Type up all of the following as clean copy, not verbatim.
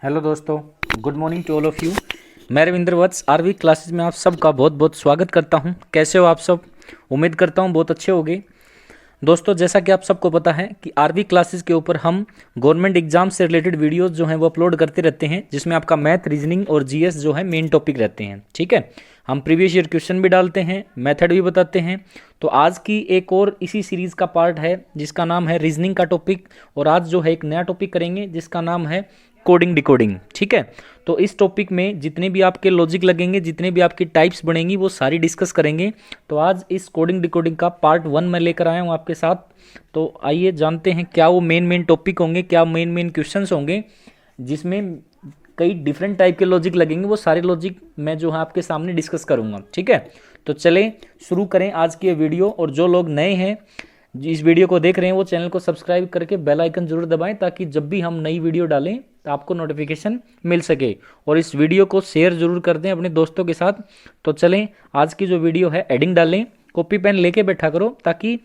Hello दोस्तों, good morning to all of you. मैं रविंद्र वत्स RV classes में आप सबका बहुत बहुत स्वागत करता हूं। कैसे हो आप सब? उम्मीद करता हूं बहुत अच्छे होंगे। दोस्तों, जैसा कि आप सबको पता है कि आरवी क्लासेस के ऊपर हम गवर्नमेंट एग्जाम से रिलेटेड वीडियोस जो हैं वो अपलोड करते रहते हैं, जिसमें आपका मैथ, रीजनिंग और जीएस जो है मेन टॉपिक रहते हैं। ठीक है, हम प्रीवियस ईयर क्वेश्चन भी डालते हैं, मेथड भी बताते हैं। तो आज की एक और इसी सीरीज़ का पार्ट है जिसका नाम है रीजनिंग का टॉपिक, और आज जो है एक नया टॉपिक करेंगे जिसका नाम है कोडिंग डिकोडिंग। ठीक है, तो इस टॉपिक में जितने भी आपके लॉजिक लगेंगे, जितने भी आपकी टाइप्स बनेंगी, वो सारी डिस्कस करेंगे। तो आज इस कोडिंग डिकोडिंग का पार्ट 1 मैं लेकर आया हूँ आपके साथ। तो आइए जानते हैं क्या वो मेन टॉपिक होंगे, क्या मेन क्वेश्चंस होंगे जिसमें कई डिफरेंट टाइप के लॉजिक लगेंगे। वो सारे लॉजिक मैं जो है आपके सामने डिस्कस करूँगा। ठीक है, तो चलें शुरू करें आज की ये वीडियो। और जो लोग नए हैं इस वीडियो को देख रहे हैं, वो चैनल को सब्सक्राइब करके बेल आइकन जरूर दबाएं, ताकि जब भी हम नई वीडियो डालें तो आपको नोटिफिकेशन मिल सके। और इस वीडियो को शेयर जरूर कर दें अपने दोस्तों के साथ। तो चलें, आज की जो वीडियो है हेडिंग डालें, कॉपी पेन लेके बैठा करो, ताकि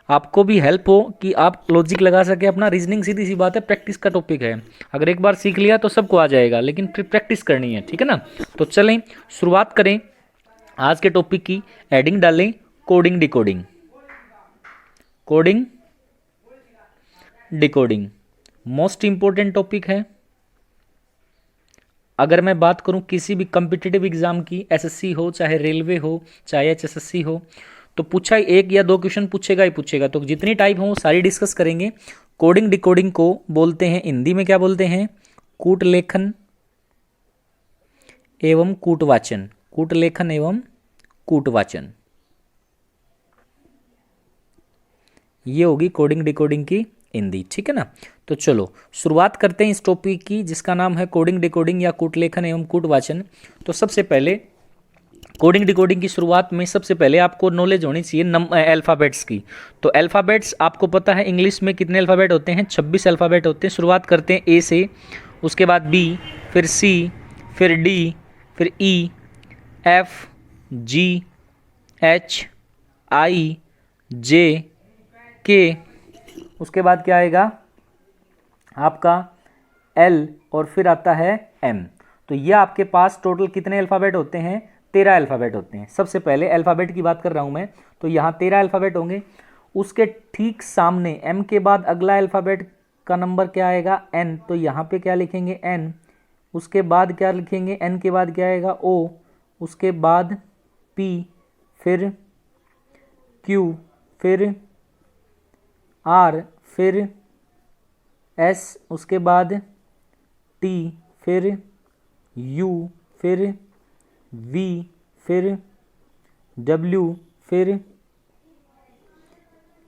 आपको भी हेल्प हो कि आप लॉजिक लगा सके अपना। रीजनिंग सीधी सी बात है, प्रैक्टिस का टॉपिक है। अगर एक बार सीख लिया तो सबको आ जाएगा, लेकिन फिर प्रैक्टिस करनी है। ठीक है ना? तो चलें शुरुआत करें आज के टॉपिक की। हेडिंग डालें coding decoding. Coding decoding most important topic है। अगर मैं बात करूं किसी भी कम्पिटिटिव एग्जाम की, एसएससी हो, चाहे रेलवे हो, चाहे एचएसएससी हो, तो पूछा एक या दो क्वेश्चन पूछेगा ही पूछेगा। तो जितनी टाइप हो सारी डिस्कस करेंगे। कोडिंग डिकोडिंग को बोलते हैं हिंदी में, क्या बोलते हैं? कूट लेखन एवं कूटवाचन। कूट लेखन एवं कूटवाचन, ये होगी कोडिंग डिकोडिंग की हिंदी। ठीक है ना? तो चलो शुरुआत करते हैं इस टॉपिक की, जिसका नाम है कोडिंग डिकोडिंग या कूटलेखन एवं कूटवाचन। तो सबसे पहले कोडिंग डिकोडिंग की शुरुआत में सबसे पहले आपको नॉलेज होनी चाहिए अल्फ़ाबेट्स की। तो अल्फ़ाबेट्स आपको पता है इंग्लिश में कितने अल्फ़ाबेट होते हैं? 26 अल्फ़ाबेट होते हैं। शुरुआत करते हैं ए से, उसके बाद बी, फिर सी, फिर डी, फिर ई, एफ, जी, एच, आई, जे, के, उसके बाद क्या आएगा आपका एल, और फिर आता है एम। तो ये आपके पास टोटल कितने अल्फ़ाबेट होते हैं? 13 अल्फ़ाबेट होते हैं। सबसे पहले अल्फ़ाबेट की बात कर रहा हूं मैं, तो यहाँ 13 अल्फ़ाबेट होंगे। उसके ठीक सामने एम के बाद अगला अल्फ़ाबेट का नंबर क्या आएगा? एन। तो यहाँ पे क्या लिखेंगे? एन। उसके बाद क्या लिखेंगे? एन के बाद क्या आएगा? ओ। उसके बाद पी, फिर क्यू, फिर आर, फिर एस, उसके बाद टी, फिर यू, फिर वी, फिर डब्ल्यू, फिर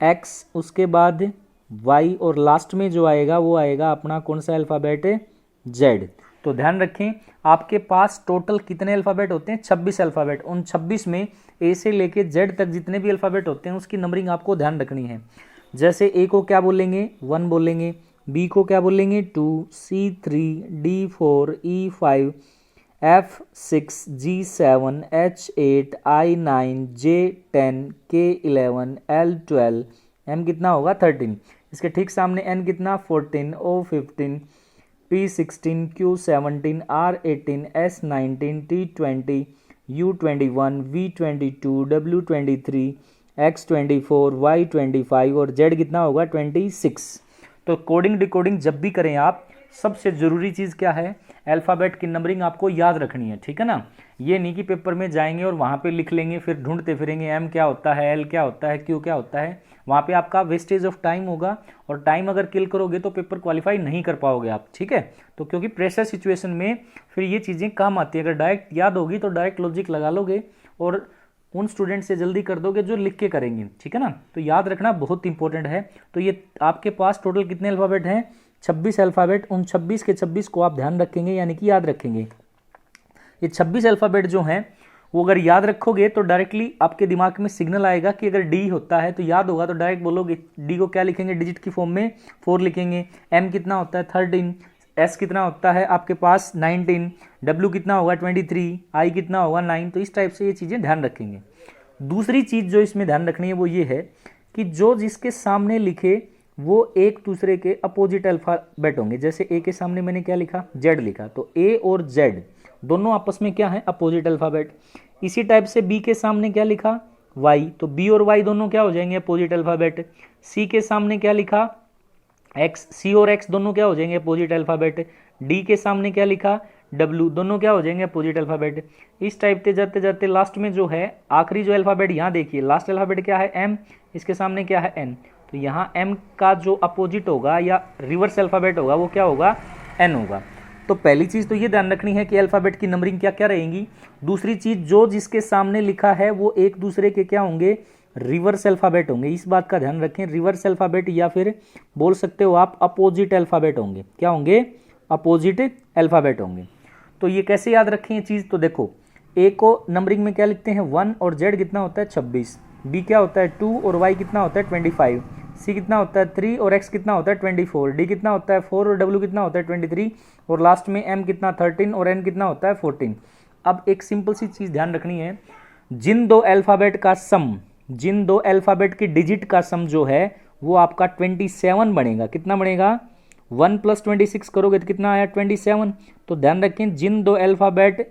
एक्स, उसके बाद वाई, और लास्ट में जो आएगा वो आएगा अपना कौन सा अल्फ़ाबेट? जेड। तो ध्यान रखें, आपके पास टोटल कितने अल्फ़ाबेट होते हैं? 26 अल्फ़ाबेट। उन 26 में ए से लेके जेड तक जितने भी अल्फ़ाबेट होते हैं उसकी नंबरिंग आपको ध्यान रखनी है। जैसे ए को क्या बोलेंगे? 1 बोलेंगे, बी को क्या बोलेंगे? 2, सी 3, डी 4, ई 5, एफ 6, जी 7, एच 8, आई 9, जे 10, के 11, एल 12, एम कितना होगा? 13। इसके ठीक सामने एन कितना? 14, O 15, P 16, Q 17, R 18, S 19, T 20, U 21, V 22, W 23, X 24, Y 25, और जेड कितना होगा? 26। तो कोडिंग डिकोडिंग जब भी करें आप, सबसे ज़रूरी चीज़ क्या है? अल्फ़ाबेट की नंबरिंग आपको याद रखनी है। ठीक है ना? ये नहीं कि पेपर में जाएंगे और वहाँ पे लिख लेंगे, फिर ढूंढते फिरेंगे एम क्या होता है, एल क्या होता है, क्यू क्या होता है। वहाँ पे आपका वेस्टेज ऑफ टाइम होगा, और टाइम अगर किल करोगे तो पेपर क्वालिफाई नहीं कर पाओगे आप। ठीक है? तो क्योंकि प्रेशर सिचुएशन में फिर ये चीज़ें काम आती है। अगर डायरेक्ट याद होगी तो डायरेक्ट लॉजिक लगा लोगे, और उन स्टूडेंट से जल्दी कर दोगे जो लिख के करेंगे। ठीक है ना? तो याद रखना बहुत इंपॉर्टेंट है। तो ये आपके पास टोटल कितने अल्फ़ाबेट हैं? 26 अल्फ़ाबेट। उन 26 के 26 को आप ध्यान रखेंगे, यानी कि याद रखेंगे। ये 26 अल्फ़ाबेट जो हैं वो अगर याद रखोगे तो डायरेक्टली आपके दिमाग में सिग्नल आएगा कि अगर डी होता है तो याद होगा, तो डायरेक्ट बोलोगे। डी को क्या लिखेंगे? डिजिट की फॉर्म में 4 लिखेंगे। एम कितना होता है? 13। एस कितना होता है आपके पास? 19। डब्ल्यू कितना होगा? 23। आई कितना होगा? 9। तो इस टाइप से ये चीज़ें ध्यान रखेंगे। दूसरी चीज़ जो इसमें ध्यान रखनी है वो ये है कि जो जिसके सामने लिखे वो एक दूसरे के अपोजिट अल्फाबेट होंगे। जैसे ए के सामने मैंने क्या लिखा, जेड लिखा, तो ए और जेड दोनों आपस में क्या है, अपोजिट अल्फाबेट। इसी टाइप से बी के सामने क्या लिखा, वाई, तो बी और वाई दोनों क्या हो जाएंगे, अपोजिट अल्फाबेट। सी के सामने क्या लिखा, एक्स, सी और एक्स दोनों क्या हो जाएंगे, अपोजिट अल्फाबेट। डी के सामने क्या लिखा, डब्ल्यू, दोनों क्या हो जाएंगे, अपोजिट अल्फाबेट। इस टाइप से जाते जाते लास्ट में जो है आखिरी जो अल्फाबेट, यहाँ देखिए लास्ट अल्फाबेट क्या है, एम, इसके सामने क्या है, एन, तो यहाँ एम का जो अपोजिट होगा या रिवर्स अल्फाबेट होगा वो क्या होगा, एन होगा। तो पहली चीज़ तो ये ध्यान रखनी है कि अल्फाबेट की नंबरिंग क्या क्या रहेंगी। दूसरी चीज़, जो जिसके सामने लिखा है वो एक दूसरे के क्या होंगे, रिवर्स अल्फाबेट होंगे। इस बात का ध्यान रखें, रिवर्स अल्फाबेट या फिर बोल सकते हो आप अपोजिट अल्फाबेट होंगे। क्या होंगे, अपोजिट अल्फाबेट होंगे। तो ये कैसे याद रखें ये चीज़, तो देखो ए को नंबरिंग में क्या लिखते हैं 1 और जेड कितना होता है 26, बी क्या होता है 2 और वाई कितना होता है 25, सी कितना होता है 3 और एक्स कितना होता है 24, डी कितना होता है 4 और डब्ल्यू कितना होता है 23, और लास्ट में एम कितना 13 और एन कितना होता है 14। अब एक सिंपल सी चीज़ ध्यान रखनी है, जिन दो अल्फ़ाबेट का सम, जिन दो अल्फ़ाबेट की डिजिट का सम जो है वो आपका 27 बनेगा। कितना बनेगा, 1 + 26 करोगे तो कितना आया 27। तो ध्यान रखें, जिन दो अल्फ़ाबेट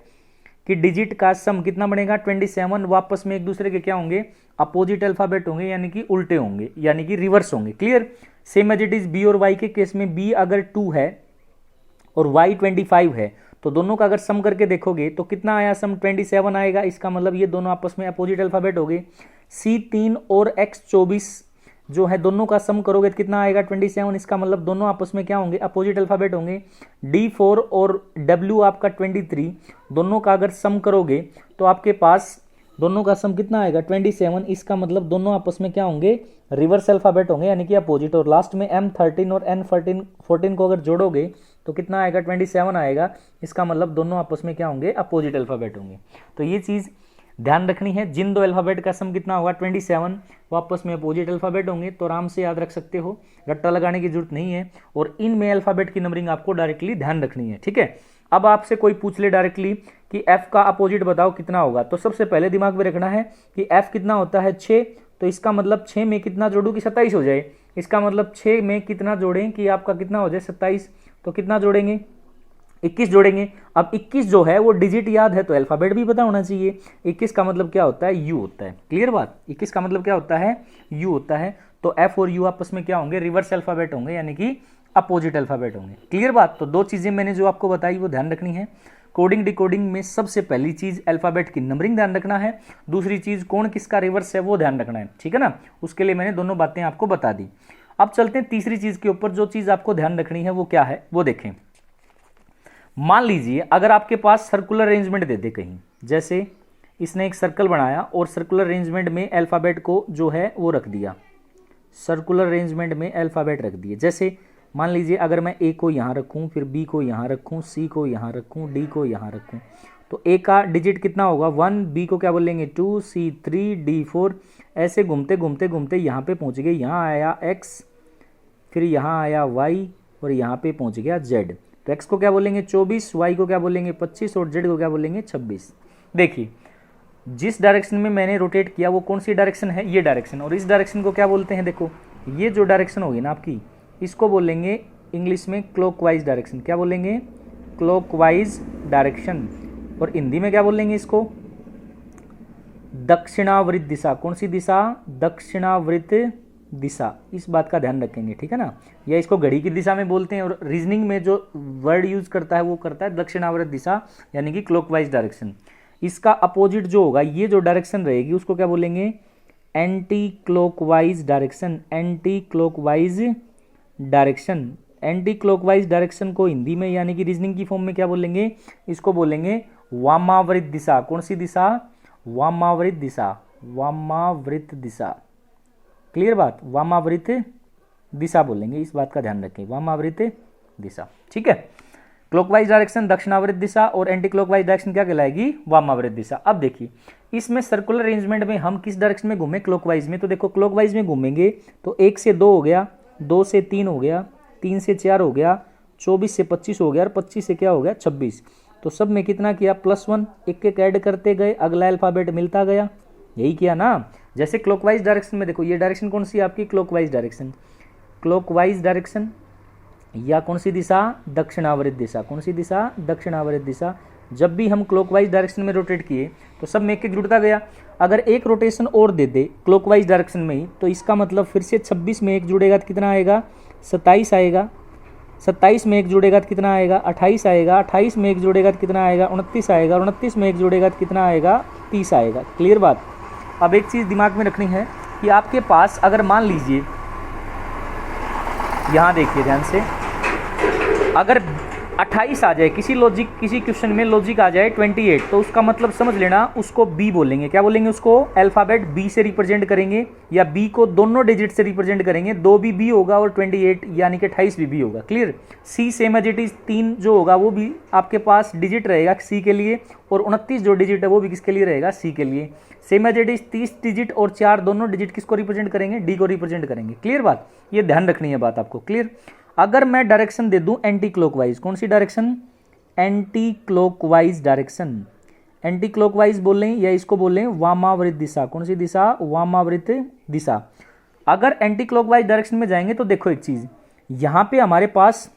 कि डिजिट का सम कितना बनेगा 27, वापस में एक दूसरे के क्या होंगे, अपोजिट अल्फाबेट होंगे, यानी कि उल्टे होंगे, यानी कि रिवर्स होंगे। Clear, same as it is B और वाई के केस में, बी अगर 2 है और वाई 25 है तो दोनों का अगर सम करके देखोगे तो कितना आया सम, 27 आएगा। इसका मतलब ये दोनों आपस में अपोजिट अल्फाबेट हो गए। सी 3 और एक्स 24 जो है दोनों का सम करोगे तो कितना आएगा 27, इसका मतलब दोनों आपस में क्या होंगे, अपोजिट अल्फाबेट होंगे। डी 4 और डब्ल्यू आपका 23, दोनों का अगर सम करोगे तो आपके पास दोनों का सम कितना आएगा 27, इसका मतलब दोनों आपस में क्या होंगे, रिवर्स अल्फाबेट होंगे, यानी कि अपोजिट। और लास्ट में एम 13 और एन 14 को अगर जोड़ोगे तो कितना आएगा 27 आएगा, इसका मतलब दोनों आपस में क्या होंगे, अपोजिट अल्फाबेट होंगे। तो ये चीज़ ध्यान रखनी है, जिन दो अल्फाबेट का सम कितना होगा 27, वापस में अपोजिट अल्फाबेट होंगे। तो आराम से याद रख सकते हो, रट्टा लगाने की जरूरत नहीं है। और इनमें अल्फाबेट की नंबरिंग आपको डायरेक्टली ध्यान रखनी है, ठीक है। अब आपसे कोई पूछ ले डायरेक्टली कि एफ का अपोजिट बताओ कितना होगा, तो सबसे पहले दिमाग में रखना है कि एफ कितना होता है 6, तो इसका मतलब 6 में कितना जोड़ू कि 27 हो जाए। इसका मतलब 6 में कितना जोड़ें कि आपका कितना हो जाए 27, तो कितना जोड़ेंगे 21 जोड़ेंगे। अब 21 जो है वो डिजिट याद है तो अल्फाबेट भी पता होना चाहिए। 21 का मतलब क्या होता है, यू होता है। क्लियर बात, 21 का मतलब क्या होता है, यू होता है। तो एफ और यू आपस में क्या होंगे, रिवर्स अल्फाबेट होंगे, यानी कि अपोजिट अल्फाबेट होंगे। क्लियर बात। तो दो चीजें मैंने जो आपको बताई वो ध्यान रखनी है। कोडिंग डिकोडिंग में सबसे पहली चीज अल्फाबेट की नंबरिंग ध्यान रखना है, दूसरी चीज कौन किसका रिवर्स है वो ध्यान रखना है, ठीक है ना। उसके लिए मैंने दोनों बातें आपको बता दी। अब चलते हैं तीसरी चीज के ऊपर, जो चीज आपको ध्यान रखनी है वो क्या है वो देखें। मान लीजिए अगर आपके पास सर्कुलर अरेंजमेंट दे दे कहीं, जैसे इसने एक सर्कल बनाया और सर्कुलर अरेंजमेंट में अल्फाबेट को जो है वो रख दिया, सर्कुलर अरेंजमेंट में अल्फाबेट रख दिए। जैसे मान लीजिए अगर मैं ए को यहाँ रखूँ, फिर बी को यहाँ रखूँ, सी को यहाँ रखूँ, डी को यहाँ रखूँ, तो ए का डिजिट कितना होगा 1, बी को क्या बोलेंगे 2, सी 3, डी 4, ऐसे घूमते घूमते घूमते यहाँ पे पहुँच गए। यहाँ आया एक्स, फिर यहाँ आया वाई और यहाँ पे पहुँच गया जेड। तो एक्स को क्या बोलेंगे 24, वाई को क्या बोलेंगे 25 और जेड को क्या बोलेंगे 26। देखिए जिस डायरेक्शन में मैंने रोटेट किया वो कौन सी डायरेक्शन है, ये डायरेक्शन। और इस डायरेक्शन को क्या बोलते हैं, देखो ये जो डायरेक्शन होगी ना आपकी, इसको बोलेंगे इंग्लिश में क्लॉकवाइज डायरेक्शन। क्या बोलेंगे, क्लॉकवाइज डायरेक्शन। और हिंदी में क्या बोलेंगे इसको, दक्षिणावर्त दिशा। कौन सी दिशा, दक्षिणावर्त दिशा। इस बात का ध्यान रखेंगे, ठीक है ना। या इसको घड़ी की दिशा में बोलते हैं, और रीजनिंग में जो वर्ड यूज करता है वो करता है दक्षिणावर्त दिशा, यानी कि क्लॉकवाइज डायरेक्शन। इसका अपोजिट जो होगा, ये जो डायरेक्शन रहेगी उसको क्या बोलेंगे, anti clockwise direction. Anti clockwise direction, anti clockwise direction को हिंदी में यानी कि रीजनिंग की फॉर्म में क्या बोलेंगे, इसको बोलेंगे वामावृत दिशा। कौन सी दिशा, वामावृत दिशा, वामावृत दिशा। क्लियर बात, वामावृत दिशा बोलेंगे, इस बात का ध्यान रखें, वामावृत दिशा, ठीक है। क्लॉकवाइज डायरेक्शन दक्षिणावर्त दिशा और एंटी क्लॉकवाइज डायरेक्शन क्या कहलाएगी, वामावृत दिशा। अब देखिए इसमें सर्कुलर अरेंजमेंट में हम किस डायरेक्शन में घूमें, क्लॉकवाइज में। तो देखो क्लॉकवाइज में घूमेंगे तो 1 से 2 हो गया, 2 से 3 हो गया, 3 से 4 हो गया, 24 से 25 हो गया, और 25 से क्या हो गया 26। तो सब में कितना किया +1, एक एक ऐड करते गए, अगला अल्फाबेट मिलता गया, यही किया ना। जैसे क्लॉकवाइज डायरेक्शन में देखो ये डायरेक्शन कौन सी है आपकी, क्लॉकवाइज डायरेक्शन। क्लॉकवाइज डायरेक्शन या कौन सी दिशा, दक्षिणावर्त दिशा। कौन सी दिशा, दक्षिणावर्त दिशा। जब भी हम क्लॉकवाइज डायरेक्शन में रोटेट किए तो सब में एक एक जुड़ता गया। अगर एक रोटेशन और दे दे क्लॉकवाइज डायरेक्शन में ही तो इसका मतलब फिर से 26 में एक जुड़ेगा तो कितना आएगा, 27 आएगा। 27 में एक जुड़ेगा तो कितना आएगा, 28 आएगा। 28 में एक जुड़ेगा तो कितना आएगा, 29 आएगा। 29 में एक जुड़ेगा तो कितना आएगा, 30 आएगा। क्लियर बात। अब एक चीज़ दिमाग में रखनी है कि आपके पास अगर मान लीजिए, यहाँ देखिए ध्यान से, अगर 28 आ जाए किसी क्वेश्चन में लॉजिक आ जाए 28, तो उसका मतलब समझ लेना उसको बी बोलेंगे। क्या बोलेंगे उसको, अल्फ़ाबेट बी से रिप्रेजेंट करेंगे, या बी को दोनों डिजिट से रिप्रेजेंट करेंगे। 2 भी बी होगा और 28 यानी कि 28 भी बी होगा। Clear. C same as it is, 3 जो होगा वो भी आपके पास डिजिट रहेगा सी के लिए, और 29 जो डिजिट है वो भी किसके लिए रहेगा, सी के लिए। Same as it is 30 digit और 4 दोनों डिजिट किसको रिप्रेजेंट करेंगे, डी को रिप्रेजेंट करेंगे। क्लियर बात, ये ध्यान रखनी है बात आपको। क्लियर। अगर मैं डायरेक्शन दे दूं एंटी क्लॉकवाइज, कौन सी direction, anti clockwise direction. Anti clockwise बोल लें या इसको बोल लें वामावृत दिशा। कौन सी दिशा, वामावृत दिशा। अगर एंटी क्लॉकवाइज डायरेक्शन में जाएंगे तो देखो एक चीज, यहां पे हमारे पास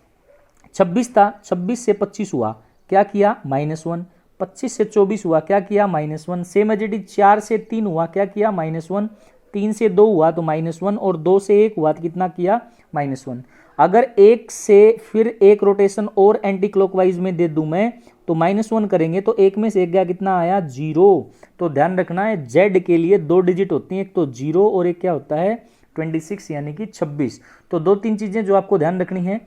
26 था, 26 से 25 हुआ, क्या किया, -1। 25 से 24 हुआ, क्या किया, -1। सेम एज इट इज 4 से 3 हुआ, क्या किया, -1। 3 से 2 हुआ तो -1, और 2 से 1 हुआ तो कितना किया, -1। अगर 1 से फिर एक रोटेशन और एंटी क्लॉकवाइज में दे दूं मैं तो -1 करेंगे तो 1 में से 1 गया, कितना आया, 0। तो ध्यान रखना है जेड के लिए 2 डिजिट होती हैं, एक तो 0 और एक क्या होता है, 26 यानी कि 26। तो 2-3 चीजें जो आपको ध्यान रखनी है,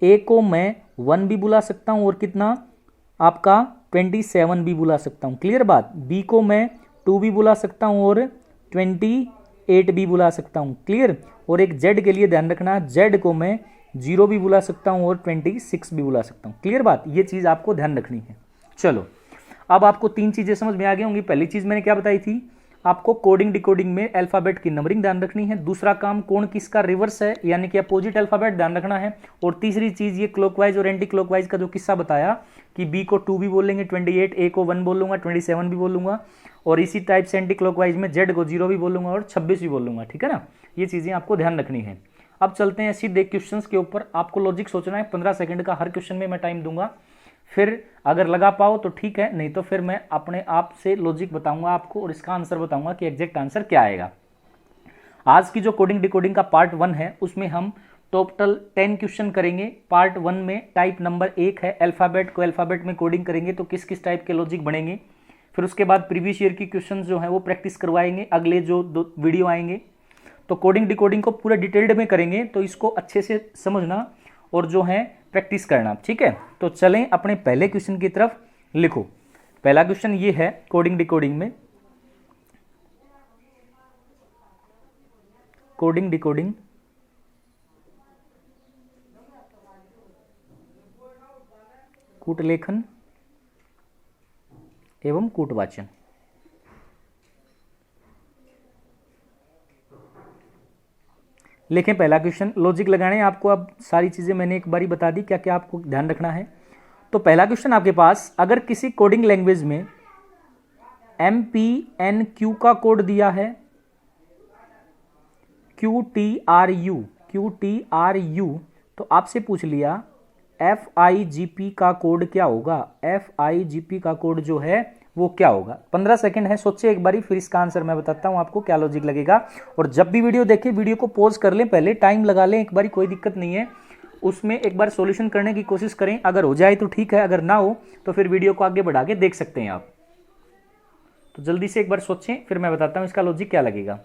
ए को मैं 1 भी बुला सकता हूं और कितना आपका 27 भी बुला सकता हूं। क्लियर बात। बी को मैं 2 भी बुला सकता हूं और 28 भी बुला सकता हूं। क्लियर। और एक जेड के लिए ध्यान रखना, जेड को मैं 0 भी बुला सकता हूं और 26 भी बुला सकता हूं। क्लियर बात, ये चीज आपको ध्यान रखनी है। चलो अब आपको 3 चीजें समझ में आ गई होंगी। पहली चीज मैंने क्या बताई थी, आपको कोडिंग डिकोडिंग में अल्फाबेट की नंबरिंग ध्यान रखनी है। दूसरा काम कोण किसका रिवर्स है यानी कि अपोजिट अल्फाबेट ध्यान रखना है। और तीसरी चीज ये क्लॉकवाइज और एंटी क्लॉकवाइज का जो किस्सा बताया कि बी को 2 भी बोलेंगे 28, ए को 1 बोलूंगा, 27 भी बोलूंगा, और इसी टाइप से एंटी क्लॉकवाइज में जेड को 0 भी बोलूंगा और 26 भी बोलूंगा। ठीक है ना, ये चीजें आपको ध्यान रखनी है। अब चलते हैं सीधे क्वेश्चंस के ऊपर। आपको लॉजिक सोचना है, 15 सेकंड का हर क्वेश्चन में मैं टाइम दूंगा। फिर अगर लगा पाओ तो ठीक है, नहीं तो फिर मैं अपने आप से लॉजिक बताऊंगा आपको और इसका आंसर बताऊंगा कि एग्जैक्ट आंसर क्या आएगा। आज की जो कोडिंग डिकोडिंग का पार्ट 1 है उसमें हम टोटल 10 क्वेश्चन करेंगे। पार्ट 1 में टाइप नंबर 1 है, अल्फाबेट को अल्फाबेट में कोडिंग करेंगे तो किस किस टाइप के लॉजिक बनेंगे। फिर उसके बाद प्रीवियस ईयर की क्वेश्चन जो है वो प्रैक्टिस करवाएंगे, अगले जो 2 वीडियो आएंगे। तो कोडिंग डिकोडिंग को पूरा डिटेल्ड में करेंगे, तो इसको अच्छे से समझना और जो है प्रैक्टिस करना। ठीक है, तो चलें अपने पहले क्वेश्चन की तरफ। लिखो पहला क्वेश्चन ये है कोडिंग डिकोडिंग में, कोडिंग डिकोडिंग कूटलेखन एवं कूटवाचन। लिखें पहला क्वेश्चन। लॉजिक लगाने आपको अब सारी चीजें मैंने एक बारी बता दी, क्या क्या आपको ध्यान रखना है। तो पहला क्वेश्चन आपके पास, अगर किसी कोडिंग लैंग्वेज में MPNQ का कोड दिया है, QTRU, तो आपसे पूछ लिया FIGP का कोड क्या होगा, FIGP का कोड जो है वो क्या होगा। 15 सेकंड है, सोचिए एक बारी, फिर इसका आंसर मैं बताता हूं आपको क्या लॉजिक लगेगा। और जब भी वीडियो देखें वीडियो को पॉज कर लें, पहले टाइम लगा लें एक बारी, कोई दिक्कत नहीं है, उसमें एक बार सॉल्यूशन करने की कोशिश करें। अगर हो जाए तो ठीक है, अगर ना हो तो फिर वीडियो को आगे बढ़ा के देख सकते हैं आप। तो जल्दी से एक बार सोचें, फिर मैं बताता हूं इसका लॉजिक क्या लगेगा।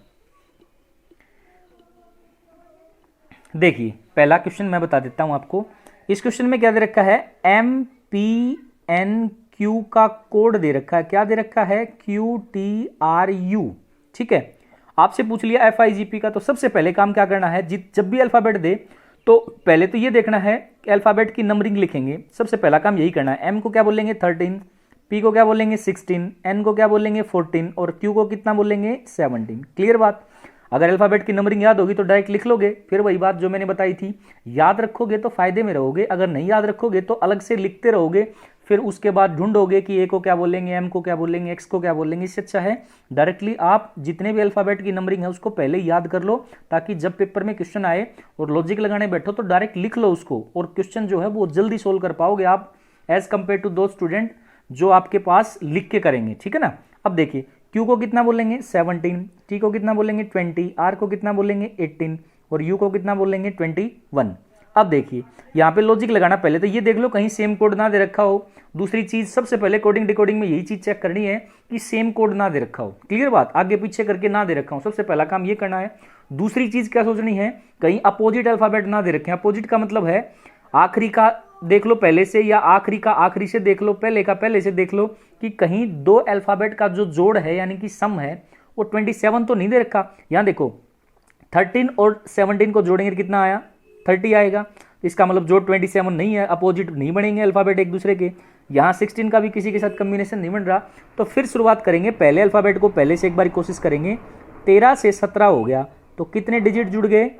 देखिए पहला क्वेश्चन मैं बता देता हूं आपको। इस क्वेश्चन में क्या दे रखा है, MPNQ का कोड दे रखा है। क्या दे रखा है, QTRU। ठीक है, आपसे पूछ लिया FIGP का, तो सबसे पहले काम क्या करना है, जब भी अल्फाबेट दे तो पहले तो ये देखना है कि अल्फाबेट की नंबरिंग लिखेंगे। सबसे पहला काम यही करना है। M को क्या बोलेंगे 13, P को क्या बोलेंगे 16, N को क्या बोलेंगे 14 और Q को कितना बोलेंगे 17। क्लियर बात। अगर अल्फाबेट की नंबरिंग याद होगी तो डायरेक्ट लिख लोगे। फिर वही बात जो मैंने बताई थी, याद रखोगे तो फायदे में रहोगे, अगर नहीं याद रखोगे तो अलग से लिखते रहोगे, फिर उसके बाद ढूंढोगे कि ए को क्या बोलेंगे, एम को क्या बोलेंगे, एक्स को क्या बोलेंगे। इससे अच्छा है डायरेक्टली आप जितने भी अल्फाबेट की नंबरिंग है उसको पहले याद कर लो, ताकि जब पेपर में क्वेश्चन आए और लॉजिक लगाने बैठो तो डायरेक्ट लिख लो उसको, और क्वेश्चन जो है वो जल्दी सोल्व कर पाओगे आप एज कंपेयर टू दो स्टूडेंट जो आपके पास लिख के करेंगे, ठीक है ना। अब देखिए Q को कितना बोलेंगे 17, T को कितना बोलेंगे 20, R को कितना बोलेंगे 18 और U को कितना बोलेंगे 21। अब देखिए यहाँ पे लॉजिक लगाना, पहले तो ये देख लो कहीं सेम कोड ना दे रखा हो। दूसरी चीज सबसे पहले कोडिंग डिकोडिंग में यही चीज चेक करनी है कि सेम कोड ना दे रखा हो, क्लियर बात, आगे पीछे करके ना दे रखा हो, सबसे पहला काम ये करना है। दूसरी चीज क्या सोचनी है, कहीं अपोजिट अल्फाबेट ना दे रखे। अपोजिट का मतलब है आखिरी का देख लो पहले से, या आखिरी का आखिरी से देख लो, पहले का पहले से देख लो कि कहीं दो अल्फाबेट का जो जोड़ है यानी कि सम है वो 27 तो नहीं दे रखा। यहाँ देखो 13 और 17 को जोड़ेंगे कितना आया 30 आएगा, इसका मतलब जोड़ 27 नहीं है, अपोजिट नहीं बनेंगे अल्फाबेट एक दूसरे के। यहाँ 16 का भी किसी के साथ कम्बिनेशन नहीं बन रहा, तो फिर शुरुआत करेंगे पहले अल्फाबेट को पहले से एक बार कोशिश करेंगे। 13 से 17 हो गया तो कितने डिजिट जुड़ गए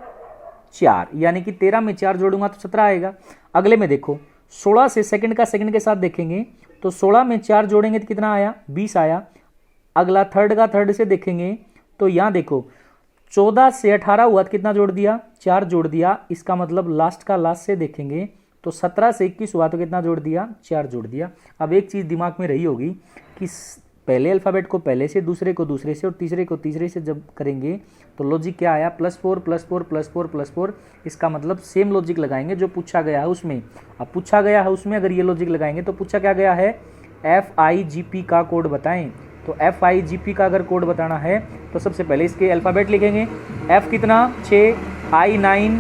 4, यानी कि 13 में 4 जोड़ूंगा तो 17 आएगा। अगले में देखो 16 से सेकंड का सेकंड के साथ देखेंगे तो 16 में 4 जोड़ेंगे तो कितना आया 20 आया। अगला थर्ड का थर्ड से देखेंगे तो यहाँ देखो 14 से 18 हुआ तो कितना जोड़ दिया 4 जोड़ दिया, इसका मतलब लास्ट का लास्ट से देखेंगे तो 17 से 21 हुआ तो कितना जोड़ दिया 4 जोड़ दिया। अब एक चीज़ दिमाग में रही होगी कि पहले अल्फ़ाबेट को पहले से, दूसरे को दूसरे से और तीसरे को तीसरे से जब करेंगे तो लॉजिक क्या आया +4 +4 +4 +4। इसका मतलब सेम लॉजिक लगाएंगे जो पूछा गया है उसमें। अब पूछा गया है उसमें अगर ये लॉजिक लगाएंगे तो पूछा क्या गया है FIGP का कोड बताएं। तो FIGP का अगर कोड बताना है तो सबसे पहले इसके अल्फ़ाबेट लिखेंगे। F कितना 6, I 9,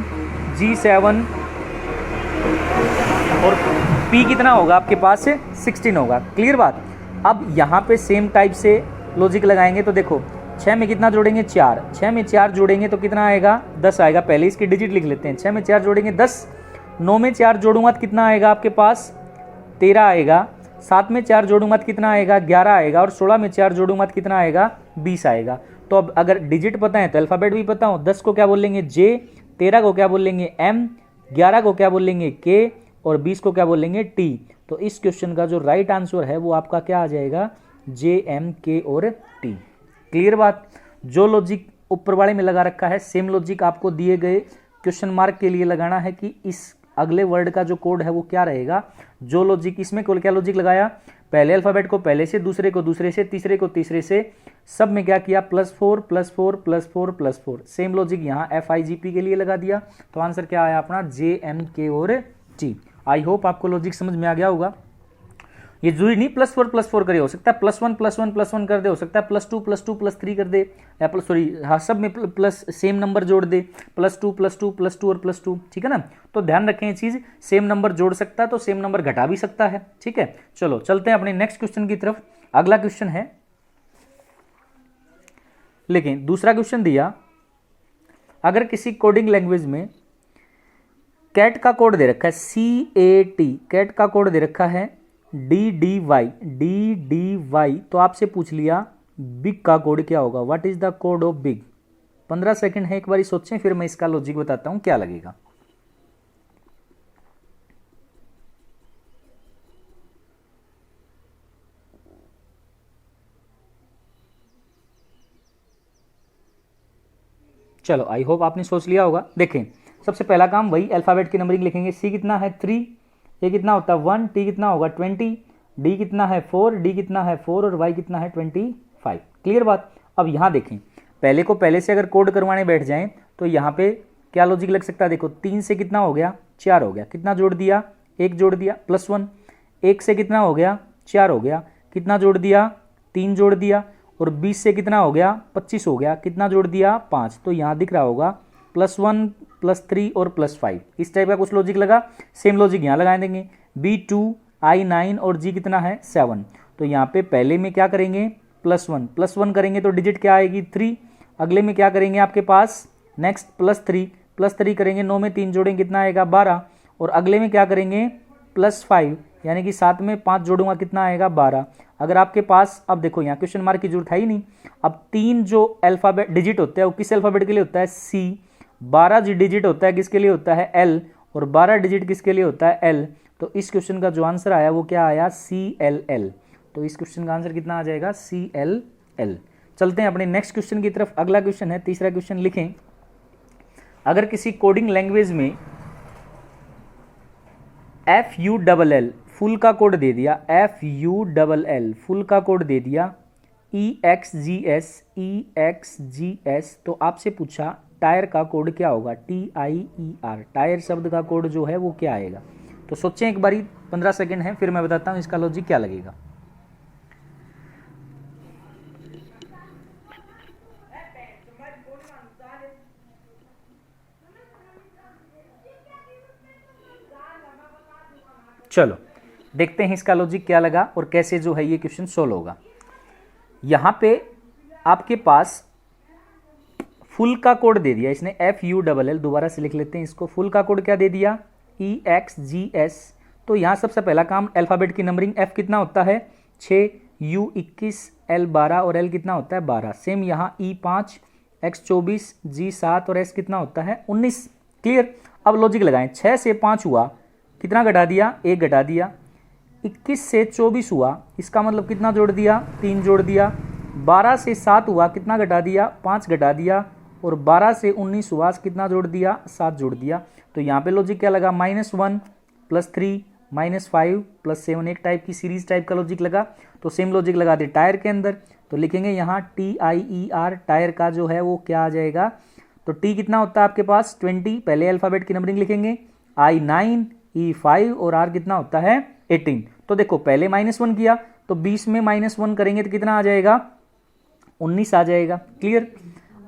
G 7 और P कितना होगा आपके पास से 16 होगा, क्लियर बात। अब यहाँ पे सेम टाइप से लॉजिक लगाएंगे तो देखो 6 में कितना जोड़ेंगे 4, 6 में 4 जोड़ेंगे तो कितना आएगा 10 आएगा। पहले इसकी डिजिट लिख लेते हैं, 6 में 4 जोड़ेंगे 10, 9 में 4 जोड़ूंगा तो कितना आएगा आपके पास 13 आएगा, 7 में 4 जोड़ूंगा तो कितना आएगा 11 आएगा और 16 में 4 जोड़ूंगा तो कितना आएगा 20 आएगा। तो अब अगर डिजिट पता है तो अल्फ़ाबेट भी पता हो, 10 को क्या बोलेंगे J, 13 को क्या बोलेंगे M, 11 को क्या बोलेंगे K और 20 को क्या बोलेंगे T। तो इस क्वेश्चन का जो राइट आंसर है वो आपका क्या आ जाएगा J, M, K और T, क्लियर बात। जो लॉजिक ऊपर वाले में लगा रखा है सेम लॉजिक आपको दिए गए क्वेश्चन मार्क के लिए लगाना है कि इस अगले वर्ड का जो कोड है वो क्या रहेगा। जो लॉजिक इसमें क्या लॉजिक लगाया, पहले अल्फ़ाबेट को पहले से, दूसरे को दूसरे से, तीसरे को तीसरे से, सब में क्या किया +4 +4 +4 +4। सेम लॉजिक यहाँ FIGP के लिए लगा दिया। तो आंसर क्या आया अपना J, M, K और T। आई होप आपको लॉजिक समझ में आ गया होगा। ये जरूरी नहीं +4 +4 करे, हो सकता है +1 +1 +1 कर दे, हो सकता है +2 +2 +3 कर दे, या हाँ सब में प्लस सेम नंबर जोड़ दे, +2 +2 +2 और +2, ठीक है ना। तो ध्यान रखें ये चीज़, सेम नंबर जोड़ सकता है तो सेम नंबर घटा भी सकता है, ठीक है। चलो चलते हैं अपने नेक्स्ट क्वेश्चन की तरफ। अगला क्वेश्चन है, लेकिन दूसरा क्वेश्चन दिया, अगर किसी कोडिंग लैंग्वेज में कैट का कोड दे रखा है CAT, कैट का कोड दे रखा है DDY, तो आपसे पूछ लिया बिग का कोड क्या होगा, what is the code of big. 15 second है, एक बार सोचें फिर मैं इसका लॉजिक बताता हूं क्या लगेगा। चलो आई होप आपने सोच लिया होगा। देखें सबसे पहला काम वही अल्फ़ाबेट की नंबरिंग लिखेंगे। C कितना है 3, A कितना होता है 1, T कितना होगा 20, D कितना है 4, D कितना है 4 और Y कितना है 25, क्लियर बात। अब यहाँ देखें पहले को पहले से अगर कोड करवाने बैठ जाएं तो यहाँ पे क्या लॉजिक लग सकता है। देखो 3 से कितना हो गया 4 हो गया, कितना जोड़ दिया 1 जोड़ दिया +1, 1 से कितना हो गया 4 हो गया, कितना जोड़ दिया 3 जोड़ दिया, और 20 से कितना हो गया 25 हो गया, कितना जोड़ दिया 5। तो यहाँ दिख रहा होगा +1 +3 और +5, इस टाइप का कुछ लॉजिक लगा। सेम लॉजिक यहाँ लगा देंगे, B2 I 9 और G कितना है 7। तो यहाँ पे पहले में क्या करेंगे +1 करेंगे तो डिजिट क्या आएगी 3। अगले में क्या करेंगे आपके पास नेक्स्ट +3 करेंगे, 9 में 3 जोड़ेंगे कितना आएगा 12, और अगले में क्या करेंगे +5 यानी कि 7 में 5 जोड़ूंगा कितना आएगा 12। अगर आपके पास, अब देखो यहाँ क्वेश्चन मार्क की जरूरत है ही नहीं। अब 3 जो अल्फ़ाबेट डिजिट होता है वो किस अल्फ़ाबेट के लिए होता है C, 12 डिजिट होता है किसके लिए होता है L, और 12 डिजिट किसके लिए होता है L। तो इस क्वेश्चन का जो आंसर आया वो क्या आया, CLL। तो इस क्वेश्चन का आंसर कितना आ जाएगा, CLL। चलते हैं अपने नेक्स्ट क्वेश्चन की तरफ। अगला क्वेश्चन है, तीसरा क्वेश्चन लिखें। अगर किसी कोडिंग लैंग्वेज में FULL फुल का कोड दे दिया, FULL फुल का कोड दे दिया, EXGS, तो आपसे पूछा टायर का कोड क्या होगा, TIER, टायर शब्द का कोड जो है वो क्या आएगा। तो सोचें एक बारी, 15 सेकंड है, फिर मैं बताता हूँ इसका लॉजिक क्या लगेगा। चलो देखते हैं इसका लॉजिक क्या लगा और कैसे जो है ये क्वेश्चन सोल्व होगा। यहां पे आपके पास फुल का कोड दे दिया इसने, FULL, दोबारा से लिख लेते हैं इसको। फुल का कोड क्या दे दिया, EXGS। तो यहां सबसे पहला काम अल्फाबेट की नंबरिंग, F कितना होता है 6, U 21, L 12 और L कितना होता है 12। सेम यहाँ E 5, X 24, G 7 और S कितना होता है 19। क्लियर। अब लॉजिक लगाएं, 6 से 5 हुआ, कितना घटा दिया, 1 घटा दिया। 21 से 24 हुआ, इसका मतलब कितना जोड़ दिया, 3 जोड़ दिया। 12 से 7 हुआ, कितना घटा दिया, 5 घटा दिया। और 12 से 19 हुआ, कितना जोड़ दिया, 7 जोड़ दिया। तो यहाँ पे लॉजिक क्या लगा, -1 + 3 -5 + 7, एक टाइप की सीरीज टाइप का लॉजिक लगा। तो सेम लॉजिक लगा दे टायर के अंदर। तो लिखेंगे यहाँ TIER, टायर का जो है वो क्या आ जाएगा। तो T कितना होता है आपके पास 20, पहले अल्फाबेट की नंबरिंग लिखेंगे, I 9, E 5 और R कितना होता है 18। तो देखो पहले -1 किया, तो 20 में -1 करेंगे तो कितना आ जाएगा, 19 आ जाएगा। क्लियर।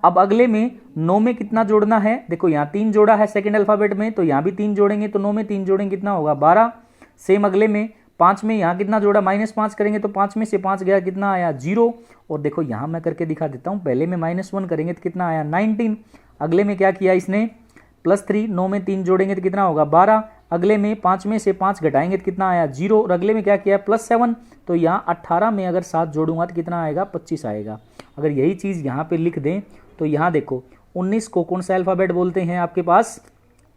अब अगले में 9 में कितना जोड़ना है, देखो यहाँ 3 जोड़ा है सेकंड अल्फाबेट में, तो यहाँ भी 3 जोड़ेंगे, तो 9 में 3 जोड़ेंगे कितना होगा 12। सेम अगले में 5 में यहाँ कितना जोड़ा, -5 करेंगे, तो 5 में से 5 गया, कितना आया 0। और देखो यहाँ मैं करके दिखा देता हूँ, पहले में -1 करेंगे तो कितना आया 19। अगले में क्या किया इसने +3, 9 में 3 जोड़ेंगे तो कितना होगा 12। अगले में 5 में से 5 घटाएंगे तो कितना आया 0। और अगले में क्या किया +7, तो यहाँ 18 में अगर 7 जोड़ूंगा तो कितना आएगा 25 आएगा। अगर यही चीज़ यहाँ पे लिख दें तो यहाँ देखो 19 को कौन सा अल्फ़ाबेट बोलते हैं आपके पास,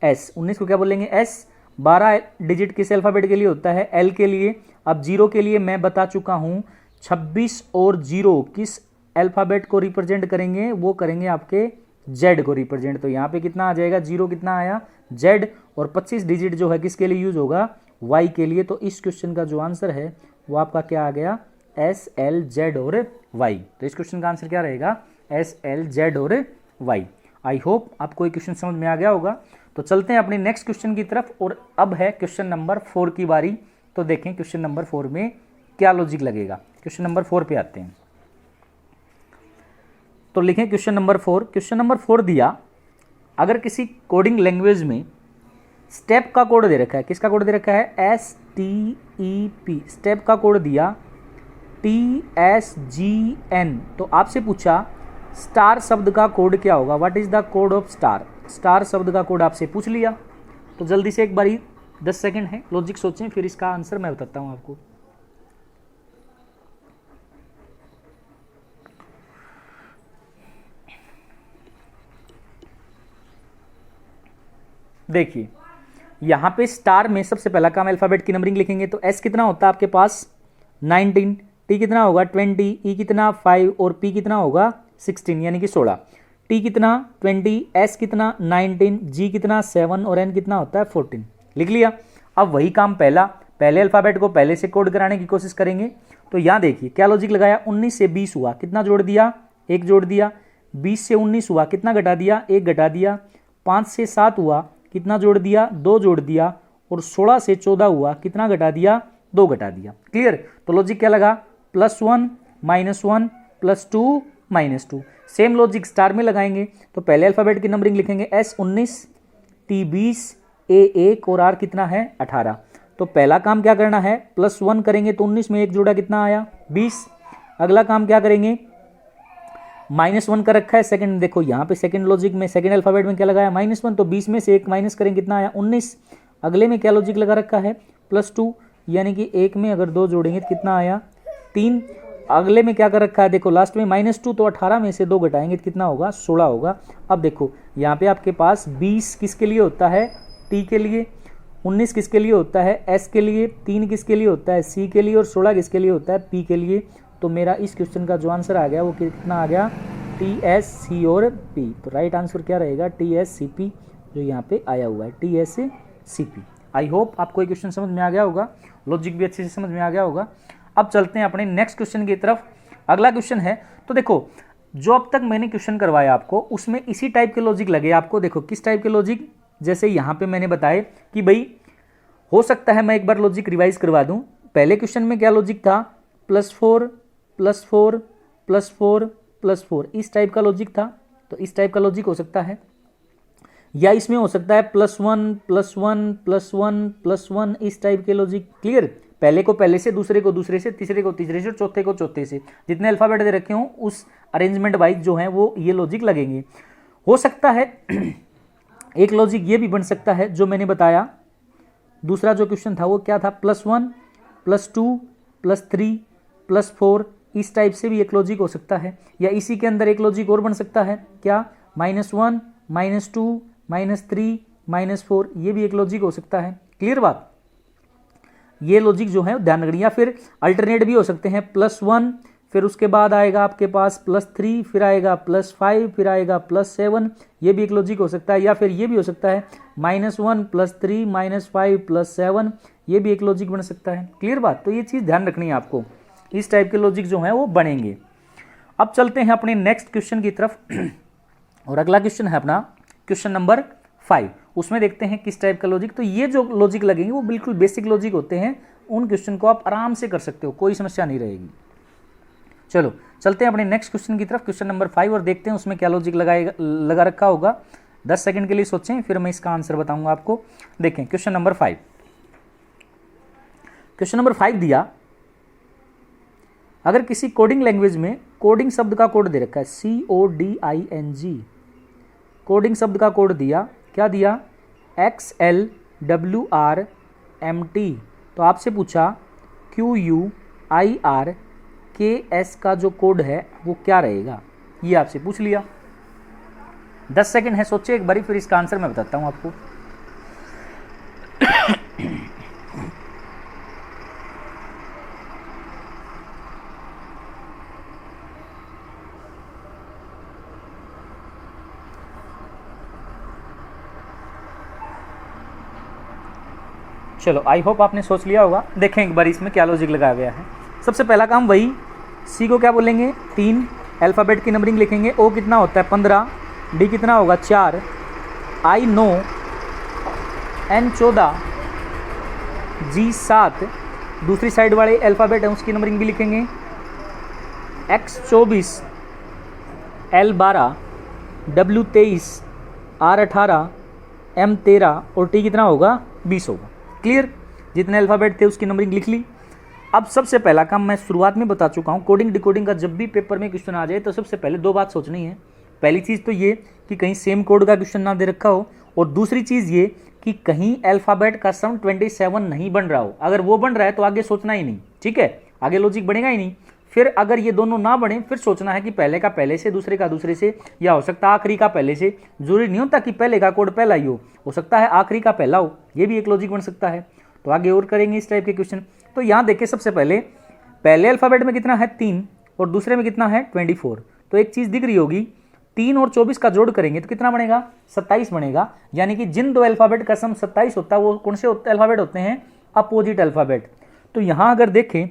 S। 19 को क्या बोलेंगे S। 12 डिजिट किस अल्फ़ाबेट के लिए होता है, L के लिए। अब 0 के लिए मैं बता चुका हूँ, 26 और 0 किस अल्फ़ाबेट को रिप्रेजेंट करेंगे, वो करेंगे आपके Z को रिप्रेजेंट। तो यहाँ पे कितना आ जाएगा, 0 कितना आया Z, और 25 डिजिट जो है किसके लिए यूज होगा, Y के लिए। तो इस क्वेश्चन का जो आंसर है वो आपका क्या आ गया, S, L, Z और Y। तो इस क्वेश्चन का आंसर क्या रहेगा, S, L, Z और Y। आई होप आपको ये क्वेश्चन समझ में आ गया होगा। तो चलते हैं अपने नेक्स्ट क्वेश्चन की तरफ, और अब है क्वेश्चन नंबर 4 की बारी। तो देखें क्वेश्चन नंबर 4 में क्या लॉजिक लगेगा। क्वेश्चन नंबर 4 पे आते हैं। तो लिखें क्वेश्चन नंबर 4। क्वेश्चन नंबर 4 दिया, अगर किसी कोडिंग लैंग्वेज में स्टेप का कोड दे रखा है, किसका कोड दे रखा है, STEP, स्टेप का कोड दिया TSGN। तो आपसे पूछा स्टार शब्द का कोड क्या होगा, what is the code of star. Star शब्द का कोड आपसे पूछ लिया, तो जल्दी से एक बारी 10 सेकंड है, लॉजिक सोचें, फिर इसका आंसर मैं बताता हूं आपको। देखिए यहां पे स्टार में सबसे पहला काम अल्फाबेट की नंबरिंग लिखेंगे। तो S कितना होता है आपके पास 19, T कितना होगा 20, E कितना 5 और P कितना होगा 16 यानी कि 16। T कितना 20, S कितना 19, G कितना 7 और N कितना होता है 14। लिख लिया। अब वही काम पहले अल्फाबेट को पहले से कोड कराने की कोशिश करेंगे। तो यहाँ देखिए क्या लॉजिक लगाया, 19 से 20 हुआ, कितना जोड़ दिया 1 जोड़ दिया। 20 से 19 हुआ, कितना घटा दिया 1 घटा दिया। 5 से 7 हुआ, कितना जोड़ दिया 2 जोड़ दिया। और 16 से 14 हुआ, कितना घटा दिया 2 घटा दिया। क्लियर। तो लॉजिक क्या लगा, +1 -1 +2 -2। सेम लॉजिक स्टार में लगाएंगे। तो पहले अल्फाबेट की नंबरिंग लिखेंगे, S 19, T 20, A 1 और R कितना है 18। तो पहला काम क्या करना है, +1 करेंगे तो 19 में 1 जोड़ा कितना आया 20। अगला काम क्या करेंगे, -1 का रखा है सेकंड, देखो यहाँ पे सेकंड लॉजिक में सेकंड अल्फाबेट में क्या लगाया -1, तो 20 में से 1 माइनस करेंगे कितना आया 19। अगले में क्या लॉजिक लगा रखा है +2, यानी कि 1 में अगर 2 जोड़ेंगे तो कितना आया 3। अगले में क्या कर रखा है, देखो लास्ट में -2, तो 18 में से 2 घटाएंगे तो कितना होगा 16 होगा। अब देखो यहाँ पे आपके पास 20 किसके लिए होता है, T के लिए, 19 किसके लिए होता है, एस के लिए, 3 किसके लिए होता है, सी के लिए, और 16 किसके लिए होता है, पी के लिए। तो मेरा इस क्वेश्चन का जो आंसर आ गया वो कितना आ गया, टी एस सी और पी। तो राइट आंसर क्या रहेगा, टी एस सी पी, जो यहाँ पे आया हुआ है T S C P. I hope आपको ये क्वेश्चन समझ में आ गया होगा, लॉजिक भी अच्छे से समझ में आ गया होगा। अब चलते हैं अपने नेक्स्ट क्वेश्चन की तरफ। अगला क्वेश्चन है, तो देखो जो अब तक मैंने क्वेश्चन करवाया आपको उसमें इसी टाइप के लॉजिक लगे आपको। देखो किस टाइप के लॉजिक, जैसे यहाँ पे मैंने बताया कि भाई हो सकता है मैं एक बार लॉजिक रिवाइज करवा दूं। पहले क्वेश्चन में क्या लॉजिक था, +4 +4 +4 +4, इस टाइप का लॉजिक था। तो इस टाइप का लॉजिक हो सकता है, या इसमें हो सकता है +1 +1 +1 +1, इस टाइप के लॉजिक। क्लियर, पहले को पहले से, दूसरे को दूसरे से, तीसरे को तीसरे से, चौथे को चौथे से, जितने अल्फाबेट दे रखे हों उस अरेंजमेंट वाइज जो है वो ये लॉजिक लगेंगे। हो सकता है एक लॉजिक ये भी बन सकता है जो मैंने बताया, दूसरा जो क्वेश्चन था वो क्या था, +1 +2 +3 +4, इस टाइप से भी एक लॉजिक हो सकता है। या इसी के अंदर एक लॉजिक और बन सकता है, क्या, -1 -2 -3 -4, ये भी एक लॉजिक हो सकता है। क्लियर बात, ये लॉजिक जो है ध्यान रखिए। या फिर अल्टरनेट भी हो सकते हैं, +1 फिर उसके बाद आएगा आपके पास +3 फिर आएगा +5 फिर आएगा +7, ये भी एक लॉजिक हो सकता है। या फिर ये भी हो सकता है -1 +3 -5 +7, ये भी एक लॉजिक बन सकता है। क्लियर बात, तो ये चीज़ ध्यान रखनी है आपको, इस टाइप के लॉजिक जो हैं वो बनेंगे। अब चलते हैं अपने नेक्स्ट क्वेश्चन की तरफ और अगला क्वेश्चन है अपना क्वेश्चन नंबर 5। उसमें देखते हैं किस टाइप का लॉजिक। तो ये जो लॉजिक लगेंगे वो बिल्कुल बेसिक लॉजिक होते हैं, उन क्वेश्चन को आप आराम से कर सकते हो, कोई समस्या नहीं रहेगी। चलो चलते हैं अपने नेक्स्ट क्वेश्चन की तरफ, क्वेश्चन नंबर 5, और देखते हैं उसमें क्या लॉजिक लगा रखा होगा। 10 सेकंड के लिए सोचें, फिर मैं इसका आंसर बताऊंगा आपको। देखें क्वेश्चन नंबर 5, क्वेश्चन नंबर 5 दिया, अगर किसी कोडिंग लैंग्वेज में कोडिंग शब्द का कोड दे रखा है, CODING, कोडिंग शब्द का कोड दिया, क्या दिया, XLWRMT। तो आपसे पूछा QUIRKS का जो कोड है वो क्या रहेगा, ये आपसे पूछ लिया। 10 सेकंड है, सोचिए एक बारी, फिर इसका आंसर मैं बताता हूं आपको। चलो आई होप आपने सोच लिया होगा। देखें एक बार इसमें क्या लॉजिक लगाया गया है। सबसे पहला काम वही, सी को क्या बोलेंगे, 3 अल्फ़ाबेट की नंबरिंग लिखेंगे। ओ कितना होता है, 15, डी कितना होगा, 4, आई 9, एन 14, जी 7, दूसरी साइड वाले अल्फ़ाबेट है उसकी नंबरिंग भी लिखेंगे, X 24, L 12, W 23, R 18, M 13 और टी कितना होगा, 20 होगा। क्लियर, जितने अल्फ़ाबेट थे उसकी नंबरिंग लिख ली। अब सबसे पहला काम मैं शुरुआत में बता चुका हूँ, कोडिंग डिकोडिंग का जब भी पेपर में क्वेश्चन आ जाए तो सबसे पहले 2 बात सोचनी है। पहली चीज़ तो ये कि कहीं सेम कोड का क्वेश्चन ना दे रखा हो, और दूसरी चीज़ ये कि कहीं अल्फ़ाबेट का सम 27 नहीं बन रहा हो। अगर वो बन रहा है तो आगे सोचना ही नहीं, ठीक है, आगे लॉजिक बनेगा ही नहीं। फिर अगर ये दोनों ना बने फिर सोचना है कि पहले का पहले से, दूसरे का दूसरे से, या हो सकता है आखिरी का पहले से। जरूरी नहीं होता कि पहले का कोड पहला ही हो सकता है आखिरी का पहला हो, ये भी एक लॉजिक बन सकता है। तो आगे और करेंगे इस टाइप के क्वेश्चन। तो यहाँ देखिए, सबसे पहले पहले अल्फ़ाबेट में कितना है, 3, और दूसरे में कितना है, 24। तो एक चीज़ दिख रही होगी, 3 और 24 का जोड़ करेंगे तो कितना बनेगा, 27 बनेगा। यानी कि जिन 2 अल्फ़ाबेट का सम 27 होता है वो कौन से अल्फ़ाबेट होते हैं, अपोजिट अल्फ़ाबेट। तो यहाँ अगर देखें,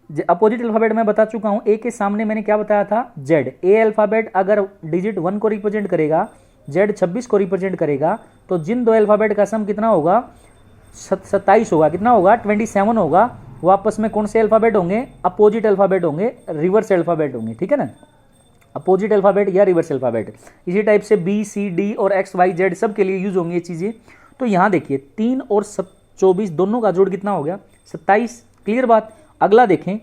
अपोजिट अल्फ़ाबेट मैं बता चुका हूँ। ए के सामने मैंने क्या बताया था, जेड। ए अल्फ़ाबेट अगर डिजिट 1 को रिप्रेजेंट करेगा, जेड 26 को रिप्रेजेंट करेगा, तो जिन 2 अल्फ़ाबेट का सम कितना होगा, 27 होगा। कितना होगा, 27 होगा। वो आपस में कौन से अल्फ़ाबेट होंगे, अपोजिट अल्फ़ाबेट होंगे, रिवर्स अल्फ़ाबेट होंगे, ठीक है ना, अपोजिट अल्फ़ाबेट या रिवर्स अल्फ़ाबेट। इसी टाइप से बी, सी, डी और एक्स, वाई, जेड सब के लिए यूज होंगी ये चीज़ें। तो यहाँ देखिए 3 और 24 दोनों का जोड़ कितना हो गया, 27। क्लियर बात। अगला देखें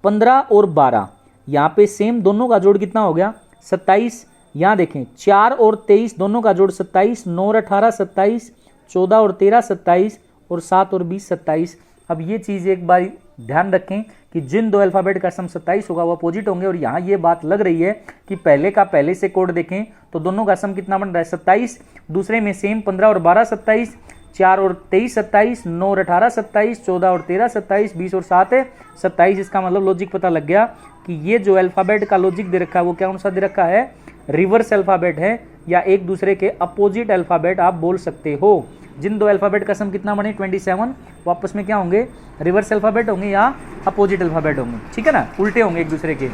15 और 12, यहाँ पे सेम दोनों का जोड़ कितना हो गया, 27। यहाँ देखें 4 और 23 दोनों का जोड़ 27, 9 और 18 27, 14 और 13 27 और 7 और 20 27। अब ये चीज़ एक बार ध्यान रखें कि जिन 2 अल्फ़ाबेट का सम 27 होगा वो अपोजिट होंगे। और यहाँ ये बात लग रही है कि पहले का पहले से कोड देखें तो दोनों का सम कितना बन रहा है, 27। दूसरे में सेम 15 और 12 27। 4 और 23 27, 9 और 18 27, 14 और 13 27, 20 और 7 है 27। इसका मतलब लॉजिक पता लग गया कि ये जो अल्फ़ाबेट का लॉजिक दे रखा है वो कौन सा दे रखा है, रिवर्स अल्फ़ाबेट है, या एक दूसरे के अपोजिट अल्फ़ाबेट आप बोल सकते हो। जिन दो अल्फ़ाबेट का सम कितना बने 27, वापस में क्या होंगे, रिवर्स अल्फ़ाबेट होंगे या अपोजिट अल्फ़ाबेट होंगे, ठीक है ना, उल्टे होंगे एक दूसरे के।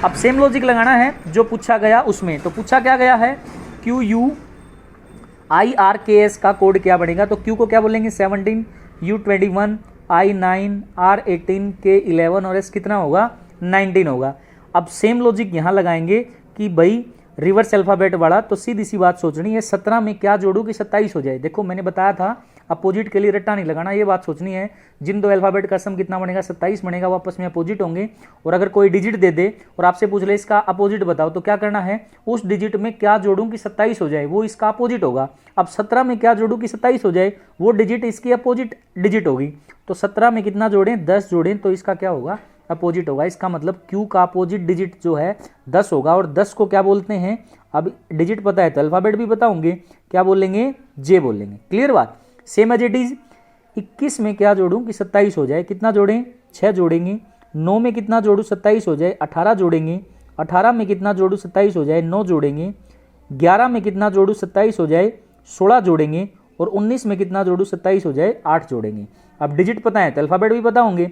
अब सेम लॉजिक लगाना है जो पूछा गया उसमें। तो पूछा क्या गया है, QUIRKS का कोड क्या बनेगा, तो Q को क्या बोलेंगे 17, U 21, I 9, R 18, K 11 और S कितना होगा 19 होगा। अब सेम लॉजिक यहाँ लगाएंगे कि भाई रिवर्स अल्फ़ाबेट वाला, तो सीधी सी बात सोचनी है 17 में क्या जोड़ूं कि 27 हो जाए। देखो मैंने बताया था अपोजिट के लिए रट्टा नहीं लगाना, ये बात सोचनी है। जिन दो अल्फ़ाबेट का सम कितना बनेगा 27 बनेगा, वापस में अपोजिट होंगे। और अगर कोई डिजिट दे दे और आपसे पूछ ले इसका अपोजिट बताओ, तो क्या करना है, उस डिजिट में क्या जोड़ूं कि 27 हो जाए, वो इसका अपोजिट होगा। अब 17 में क्या जोड़ूं कि 27 हो जाए, वो डिजिट इसकी अपोजिट डिजिट होगी। तो 17 में कितना जोड़ें 10 जोड़ें, तो इसका क्या होगा अपोजिट होगा। इसका मतलब Q का अपोजिट डिजिट जो है 10 होगा। और 10 को क्या बोलते हैं, अब डिजिट पता है तो अल्फ़ाबेट भी बताऊंगे, क्या बोलेंगे J बोलेंगे। क्लियर बात, सेम एज इट इज। 21 में क्या जोड़ूं कि 27 हो जाए, कितना जोड़ें 6 जोड़ेंगे। 9 में कितना जोड़ूं 27 हो जाए, 18 जोड़ेंगे। 18 में कितना जोड़ूं 27 हो जाए, 9 जोड़ेंगे। 11 में कितना जोड़ूं 27 हो जाए, 16 जोड़ेंगे। और 19 में कितना जोड़ूं 27 हो जाए, 8 जोड़ेंगे। अब डिजिट पता है तो अल्फ़ाबेट भी पता होंगे।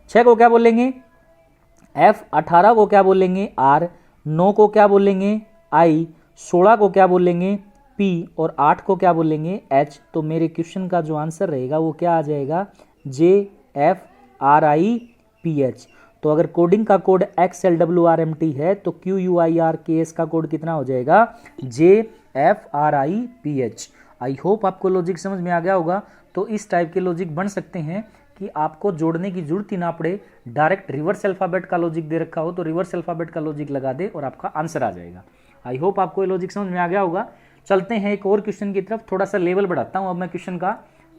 6 को क्या बोलेंगे F, 18 को क्या बोलेंगे R, 9 को क्या बोलेंगे I, 16 को क्या बोलेंगे P और 8 को क्या बोलेंगे H। तो मेरे क्वेश्चन का जो आंसर रहेगा वो क्या आ जाएगा, JFRIPH। तो अगर कोडिंग का कोड XLWRMT है तो QUIRKS का कोड कितना हो जाएगा, JFRIPH। आई होप आपको लॉजिक समझ में आ गया होगा। तो इस टाइप के लॉजिक बन सकते हैं कि आपको जोड़ने की जरूरत ही ना पड़े, डायरेक्ट रिवर्स अल्फ़ाबेट का लॉजिक दे रखा हो तो रिवर्स अल्फ़ाबेट का लॉजिक लगा दे और आपका आंसर आ जाएगा। आई होप आपको ये लॉजिक समझ में आ गया होगा। चलते हैं एक और क्वेश्चन की तरफ, थोड़ा सा लेवल बढ़ाता हूं अब मैं क्वेश्चन का,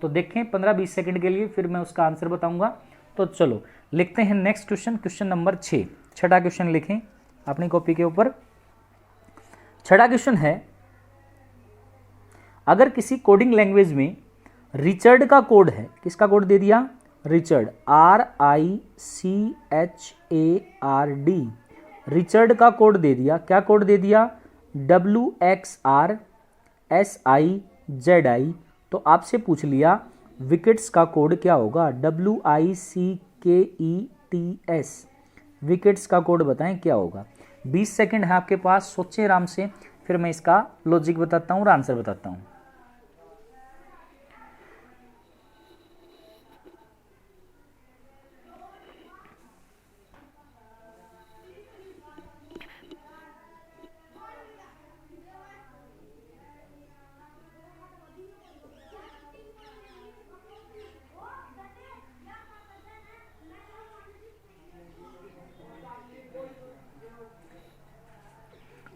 तो देखें 15-20 सेकंड के लिए, फिर मैं उसका आंसर बताऊंगा। तो चलो लिखते हैं नेक्स्ट क्वेश्चन, क्वेश्चन नंबर 6, छठा क्वेश्चन लिखें अपनी कॉपी के ऊपर। छठा क्वेश्चन है, अगर किसी कोडिंग लैंग्वेज में रिचर्ड का कोड है, किसका कोड दे दिया, रिचर्ड, RICHARD, रिचर्ड का कोड दे दिया। क्या कोड दे दिया, WXRSIZI। तो आपसे पूछ लिया विकेट्स का कोड क्या होगा, WICKETS। विकेट्स का कोड बताएं क्या होगा। 20 सेकंड है आपके पास, सोचें आराम से, फिर मैं इसका लॉजिक बताता हूं और आंसर बताता हूं।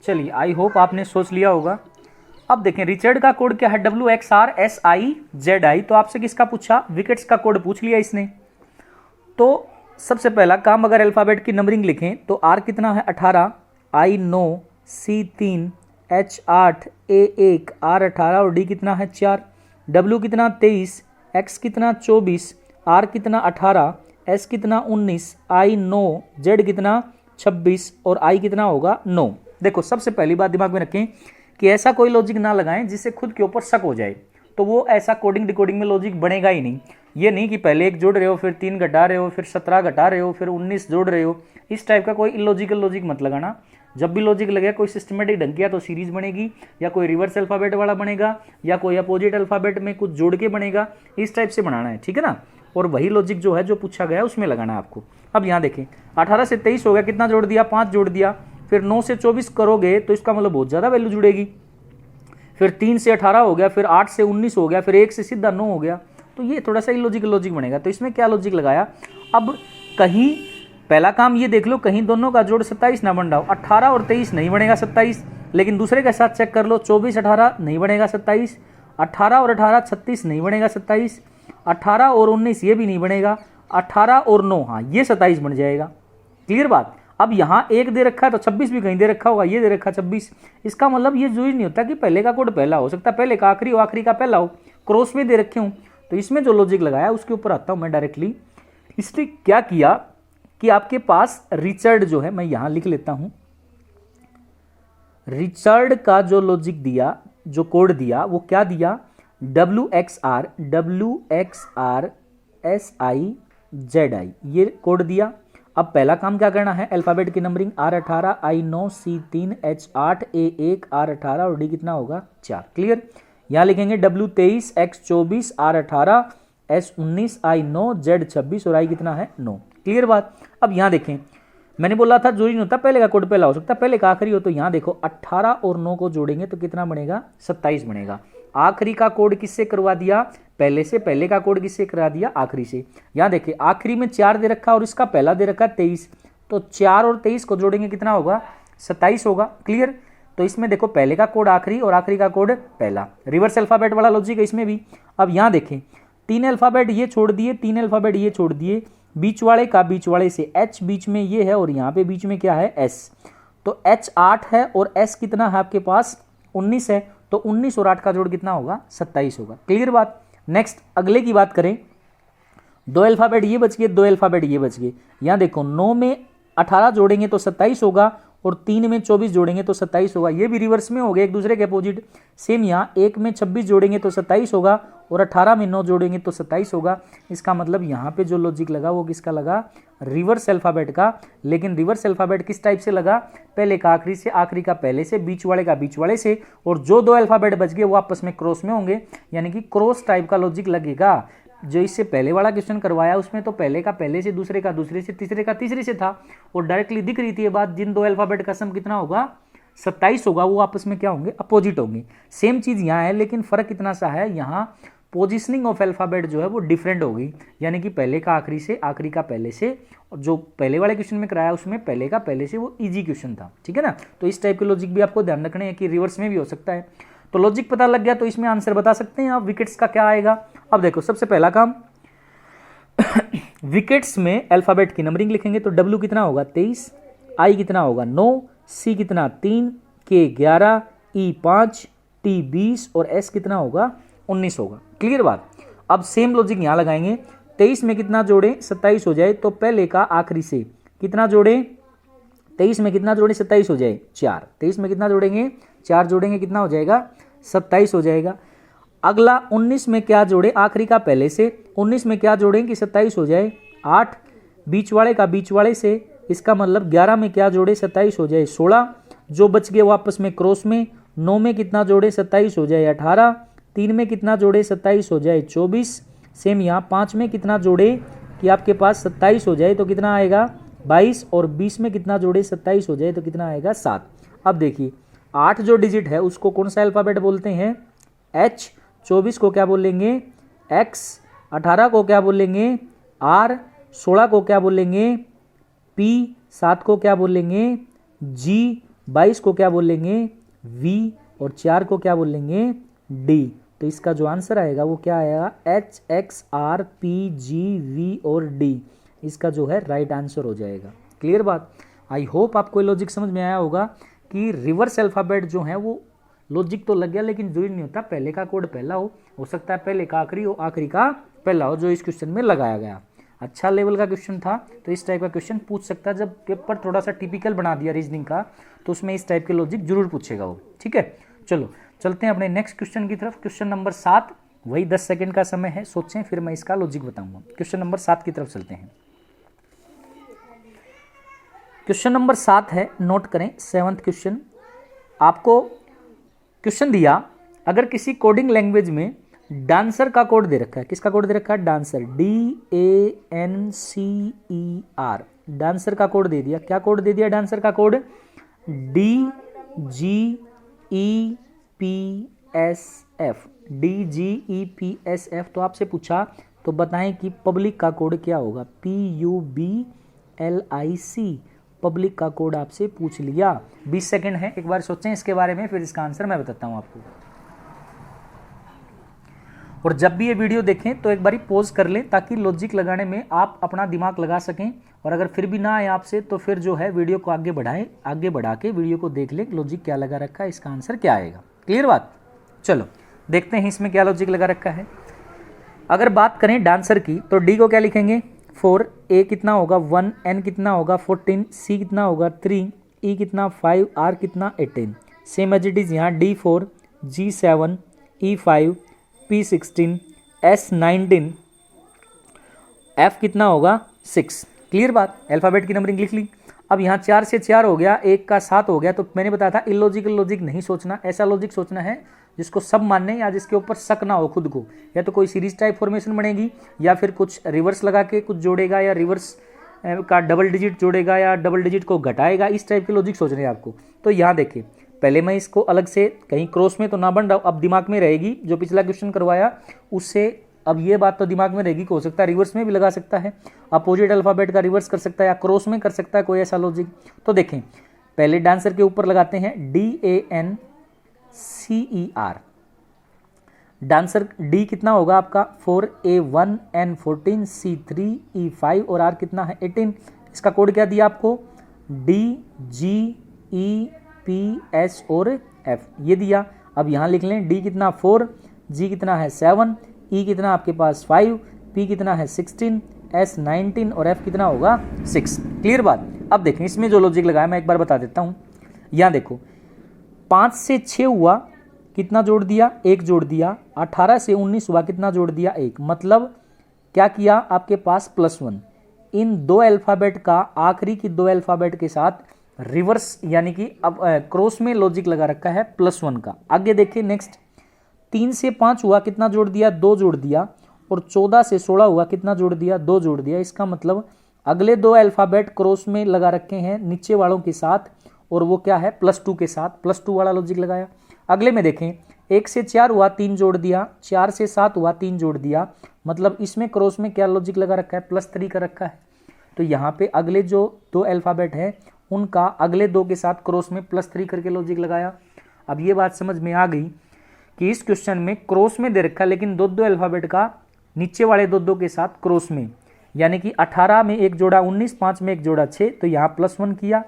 चलिए आई होप आपने सोच लिया होगा। अब देखें रिचर्ड का कोड क्या है, WXRSIZI। तो आपसे किसका पूछा, विकेट्स का कोड पूछ लिया इसने। तो सबसे पहला काम, अगर अल्फ़ाबेट की नंबरिंग लिखें तो R कितना है 18, I 9, C 3, H 8, A 1, R 18 और D कितना है 4, W कितना 23, X कितना 24, R कितना 18, S कितना 19, I 9, Z कितना 26 और I कितना होगा 9। देखो सबसे पहली बात दिमाग में रखें कि ऐसा कोई लॉजिक ना लगाएं जिससे खुद के ऊपर शक हो जाए, तो वो ऐसा कोडिंग डिकोडिंग में लॉजिक बनेगा ही नहीं। ये नहीं कि पहले 1 जोड़ रहे हो, फिर 3 घटा रहे हो, फिर 17 घटा रहे हो, फिर 19 जोड़ रहे हो। इस टाइप का कोई इलॉजिकल लॉजिक मत लगाना। जब भी लॉजिक लगे कोई सिस्टमेटिक ढंग किया तो सीरीज बनेगी, या कोई रिवर्स अल्फ़ाबेट वाला बनेगा, या कोई अपोजिट अल्फ़ाबेट में कुछ जोड़ के बनेगा। इस टाइप से बनाना है, ठीक है ना। और वही लॉजिक जो है जो पूछा गया है उसमें लगाना है आपको। अब यहाँ देखें 18 से 23 हो गया, कितना जोड़ दिया 5 जोड़ दिया। फिर 9 से 24 करोगे तो इसका मतलब बहुत ज़्यादा वैल्यू जुड़ेगी। फिर 3 से 18 हो गया, फिर 8 से 19 हो गया, फिर 1 से सीधा 9 हो गया। तो ये थोड़ा सा इलॉजिकल लॉजिक बनेगा। तो इसमें क्या लॉजिक लगाया, अब कहीं पहला काम ये देख लो कहीं दोनों का जोड़ 27 ना बन रहा हो। 18 और 23 नहीं बनेगा 27, लेकिन दूसरे के साथ चेक कर लो 24 18 नहीं बनेगा 27, 18 और 18 36 नहीं बनेगा 27, 18 और 19 ये भी नहीं बनेगा, 18 और 9 हाँ ये 27 बन जाएगा। क्लियर बात। अब यहाँ 1 दे रखा है तो 26 भी कहीं दे रखा होगा, ये दे रखा 26। इसका मतलब ये जरूरी नहीं होता कि पहले का कोड पहला हो सकता है पहले का आखिरी हो, आखिरी का पहला हो। क्रॉस में दे रखे हूँ, तो इसमें जो लॉजिक लगाया उसके ऊपर आता हूँ मैं डायरेक्टली। इसने क्या किया कि आपके पास रिचर्ड जो है, मैं यहां लिख लेता हूं, रिचर्ड का जो लॉजिक दिया, जो कोड दिया, वो क्या दिया, WXR SI ये कोड दिया। अब पहला काम क्या करना है, अल्फाबेट की numbering R18 I9 C3 H8 A1 R18 और D कितना होगा 4। क्लियर। यहां लिखेंगे W23 X24 R18 S19 I9 Z26 और I कितना है 9। क्लियर बात। अब यहां देखें, मैंने बोला था जरूरी नहीं होता पहले का कोड पहला हो सकता, पहले का आखिरी हो। तो यहां देखो 18 और 9 को जोड़ेंगे तो कितना बनेगा 27 बनेगा। आखिरी का कोड किससे करवा दिया, पहले से, पहले का कोड किससे करा दिया, आखिरी से। यहां देखिए आखिरी में 4 दे रखा और इसका पहला दे रखा 23, तो 4 और 23 को जोड़ेंगे कितना होगा 27 होगा। क्लियर। तो इसमें देखो पहले का कोड आखिरी और आखिरी का कोड पहला, रिवर्स अल्फाबेट वाला लॉजिक है इसमें भी। अब यहां देखें 3 अल्फाबेट ये छोड़ दिए, 3 अल्फाबेट ये छोड़ दिए, बीच वाले का बीच वाले से H बीच में ये है और यहां पे बीच में क्या है S, तो H 8 है और S कितना है आपके पास 19 है, तो 19 और 8 का जोड़ कितना होगा 27 होगा। क्लियर बात। नेक्स्ट अगले की बात करें, 2 अल्फाबेट ये बच गए, 2 अल्फाबेट ये बच गए। यहां देखो 9 में 18 जोड़ेंगे तो 27 होगा और 3 में 24 जोड़ेंगे तो 27 होगा। ये भी रिवर्स में हो गए एक दूसरे के अपोजिट। सेम यहाँ 1 में 26 जोड़ेंगे तो 27 होगा और 18 में 9 जोड़ेंगे तो 27 होगा। इसका मतलब यहाँ पे जो लॉजिक लगा वो किसका लगा, रिवर्स अल्फाबेट का। लेकिन रिवर्स अल्फाबेट किस टाइप से लगा, पहले का आखिरी से, आखिरी का पहले से, बीच वाले का बीच वाले से, और जो 2 अल्फाबेट बच गए वो आपस में क्रॉस में होंगे, यानी कि क्रॉस टाइप का लॉजिक लगेगा। जो इससे पहले वाला क्वेश्चन करवाया उसमें तो पहले का पहले से, दूसरे का दूसरे से, तीसरे का तीसरे से था, और डायरेक्टली दिख रही थी ये बात, जिन 2 अल्फाबेट का सम कितना होगा 27 होगा, वो आपस में क्या होंगे, अपोजिट होंगे। सेम चीज यहाँ है, लेकिन फर्क इतना सा है, यहाँ पोजिशनिंग ऑफ अल्फाबेट जो है वो डिफरेंट होगी, यानी कि पहले का आखिरी से, आखिरी का पहले से, और जो पहले वाले क्वेश्चन में कराया उसमें पहले का पहले से, वो इजी क्वेश्चन था। ठीक है ना। तो इस टाइप के लॉजिक भी आपको ध्यान रखने हैं कि रिवर्स में भी हो सकता है। तो लॉजिक पता लग गया तो इसमें आंसर बता सकते हैं आप विकेट्स का क्या आएगा। अब देखो सबसे पहला काम विकेट्स में अल्फाबेट की नंबरिंग लिखेंगे तो W कितना होगा 23, I कितना होगा 9, C कितना 3, K 11, E 5, T 20 और S कितना होगा 19 होगा। क्लियर बात। अब सेम लॉजिक यहां लगाएंगे, 23 में कितना जोड़े 27 हो जाए, तो पहले का आखिरी से कितना जोड़े, 23 में कितना जोड़े 27 हो जाए 4, 23 में कितना जोड़ेंगे 4 जोड़ेंगे कितना हो जाएगा 27 हो जाएगा। अगला 19 में क्या जोड़े, आखिरी का पहले से, 19 में क्या जोड़ें कि 27 हो जाए 8, बीच वाले का बीच वाले से, इसका मतलब 11 में क्या जोड़े 27 हो जाए 16, जो बच गए वो आपस में क्रॉस में, 9 में कितना जोड़े 27 हो जाए 18, 3 में कितना जोड़े 27 हो जाए 24, सेम यहाँ 5 में कितना जोड़े कि आपके पास 27 हो जाए तो कितना आएगा 22, और 20 में कितना जोड़े 27 हो जाए तो कितना आएगा 7। अब देखिए 8 जो डिजिट है उसको कौन सा अल्फाबेट बोलते हैं H, 24 को क्या बोलेंगे X, 18 को क्या बोलेंगे R, 16 को क्या बोलेंगे P, 7 को क्या बोलेंगे G, 22 को क्या बोलेंगे V और 4 को क्या बोलेंगे D। तो इसका जो आंसर आएगा वो क्या आएगा H, X, R, P, G, V और D। इसका जो है राइट आंसर हो जाएगा। क्लियर बात। आई होप आपको लॉजिक समझ में आया होगा कि रिवर्स अल्फाबेट जो है वो लॉजिक तो लग गया, लेकिन जरूरी नहीं होता पहले का कोड पहला हो सकता है पहले का आखिरी हो, आखिरी का पहला हो, जो इस क्वेश्चन में लगाया गया। अच्छा लेवल का क्वेश्चन था, तो इस टाइप का क्वेश्चन पूछ सकता है। जब पेपर थोड़ा सा टिपिकल बना दिया रीजनिंग का तो उसमें इस टाइप के लॉजिक जरूर पूछेगा वो। ठीक है, चलो चलते हैं अपने नेक्स्ट क्वेश्चन की तरफ। क्वेश्चन नंबर 7, वही 10 सेकेंड का समय है, सोचें फिर मैं इसका लॉजिक बताऊंगा। क्वेश्चन नंबर 7 की तरफ चलते हैं। क्वेश्चन नंबर 7 है, नोट करें 7th क्वेश्चन। आपको क्वेश्चन दिया, अगर किसी कोडिंग लैंग्वेज में डांसर का कोड दे रखा है, किसका कोड दे रखा है डांसर, DANCER, डांसर का कोड दे दिया। क्या कोड दे दिया डांसर का कोड DGEPSF। तो आपसे पूछा तो बताएं कि पब्लिक का कोड क्या होगा, PUBLIC, पब्लिक का कोड आपसे पूछ लिया। 20 सेकंड है, एक बार सोचें इसके बारे में, फिर इसका आंसर मैं बताता हूं आपको। और जब भी ये वीडियो देखें तो एक बारी पॉज कर लें ताकि लॉजिक लगाने में आप अपना दिमाग लगा सकें, और अगर फिर भी ना आए आपसे तो फिर जो है वीडियो को आगे बढ़ाएं, आगे बढ़ा के वीडियो को देख लें लॉजिक क्या लगा रखा है, इसका आंसर क्या आएगा। क्लियर बात। चलो देखते हैं इसमें क्या लॉजिक लगा रखा है। अगर बात करें डांसर की तो डी को क्या लिखेंगे 4, ए कितना होगा 1, एन कितना होगा 14, सी कितना होगा 3, ई कितना 5, आर कितना 18। सेम एज इट इज़ यहाँ D4, G7, E5, P16, S19, F कितना होगा 6। क्लियर बात, अल्फ़ाबेट की नंबरिंग लिख ली। अब यहाँ 4 से 4 हो गया, 1 का 7 हो गया। तो मैंने बताया था इलॉजिकल लॉजिक नहीं सोचना, ऐसा लॉजिक सोचना है जिसको सब मानने या जिसके ऊपर शक ना हो खुद को। या तो कोई सीरीज टाइप फॉर्मेशन बनेगी या फिर कुछ रिवर्स लगा के कुछ जोड़ेगा या रिवर्स का डबल डिजिट जोड़ेगा या डबल डिजिट को घटाएगा, इस टाइप के लॉजिक सोच रहे हैं आपको। तो यहाँ देखिए, पहले मैं इसको अलग से कहीं क्रॉस में तो ना बन रहा हूँ, अब दिमाग में रहेगी। जो पिछला क्वेश्चन करवाया उससे अब ये बात तो दिमाग में रहेगी कि हो सकता है रिवर्स में भी लगा सकता है, अपोजिट अल्फ़ाबेट का रिवर्स कर सकता है या क्रॉस में कर सकता है, कोई ऐसा लॉजिक। तो देखें, पहले डांसर के ऊपर लगाते हैं DANCER। डांसर डी कितना होगा आपका 4, A1, N 14, C 3, E 5 और R कितना है 18। इसका कोड क्या दिया आपको D, G, E, P, S और F ये दिया। अब यहाँ लिख लें D कितना 4, G कितना है 7, E कितना आपके पास 5, P कितना है 16, S 19 और F कितना होगा 6। क्लियर बात। अब देखें इसमें जो लॉजिक लगाया मैं एक बार बता देता हूँ। यहाँ देखो 5 से 6 हुआ, कितना जोड़ दिया 1 जोड़ दिया। 18 से 19 हुआ, कितना जोड़ दिया 1। मतलब क्या किया आपके पास +1। इन दो अल्फ़ाबेट का आखिरी की दो अल्फ़ाबेट के साथ रिवर्स यानी कि अब क्रॉस में लॉजिक लगा रखा है +1 का। आगे देखिए नेक्स्ट, 3 से 5 हुआ, कितना जोड़ दिया 2 जोड़ दिया। और 14 से 16 हुआ, कितना जोड़ दिया 2 जोड़ दिया। इसका मतलब अगले दो अल्फ़ाबेट क्रॉस में लगा रखे हैं नीचे वालों के साथ, और वो क्या है +2 के साथ, +2 वाला लॉजिक लगाया। अगले में देखें 1 से 4 हुआ 3 जोड़ दिया, 4 से 7 हुआ 3 जोड़ दिया। मतलब इसमें क्रॉस में क्या लॉजिक लगा रखा है +3 का रखा है। तो यहाँ पे अगले जो दो अल्फ़ाबेट है उनका अगले दो के साथ क्रॉस में +3 करके लॉजिक लगाया। अब ये बात समझ में आ गई कि इस क्वेश्चन में क्रॉस में दे रखा है लेकिन दो अल्फ़ाबेट का नीचे वाले दो के साथ क्रॉस में, यानी कि 18 में 1 जोड़ा 19, 5 में 1 जोड़ा 6, तो यहाँ +1 किया।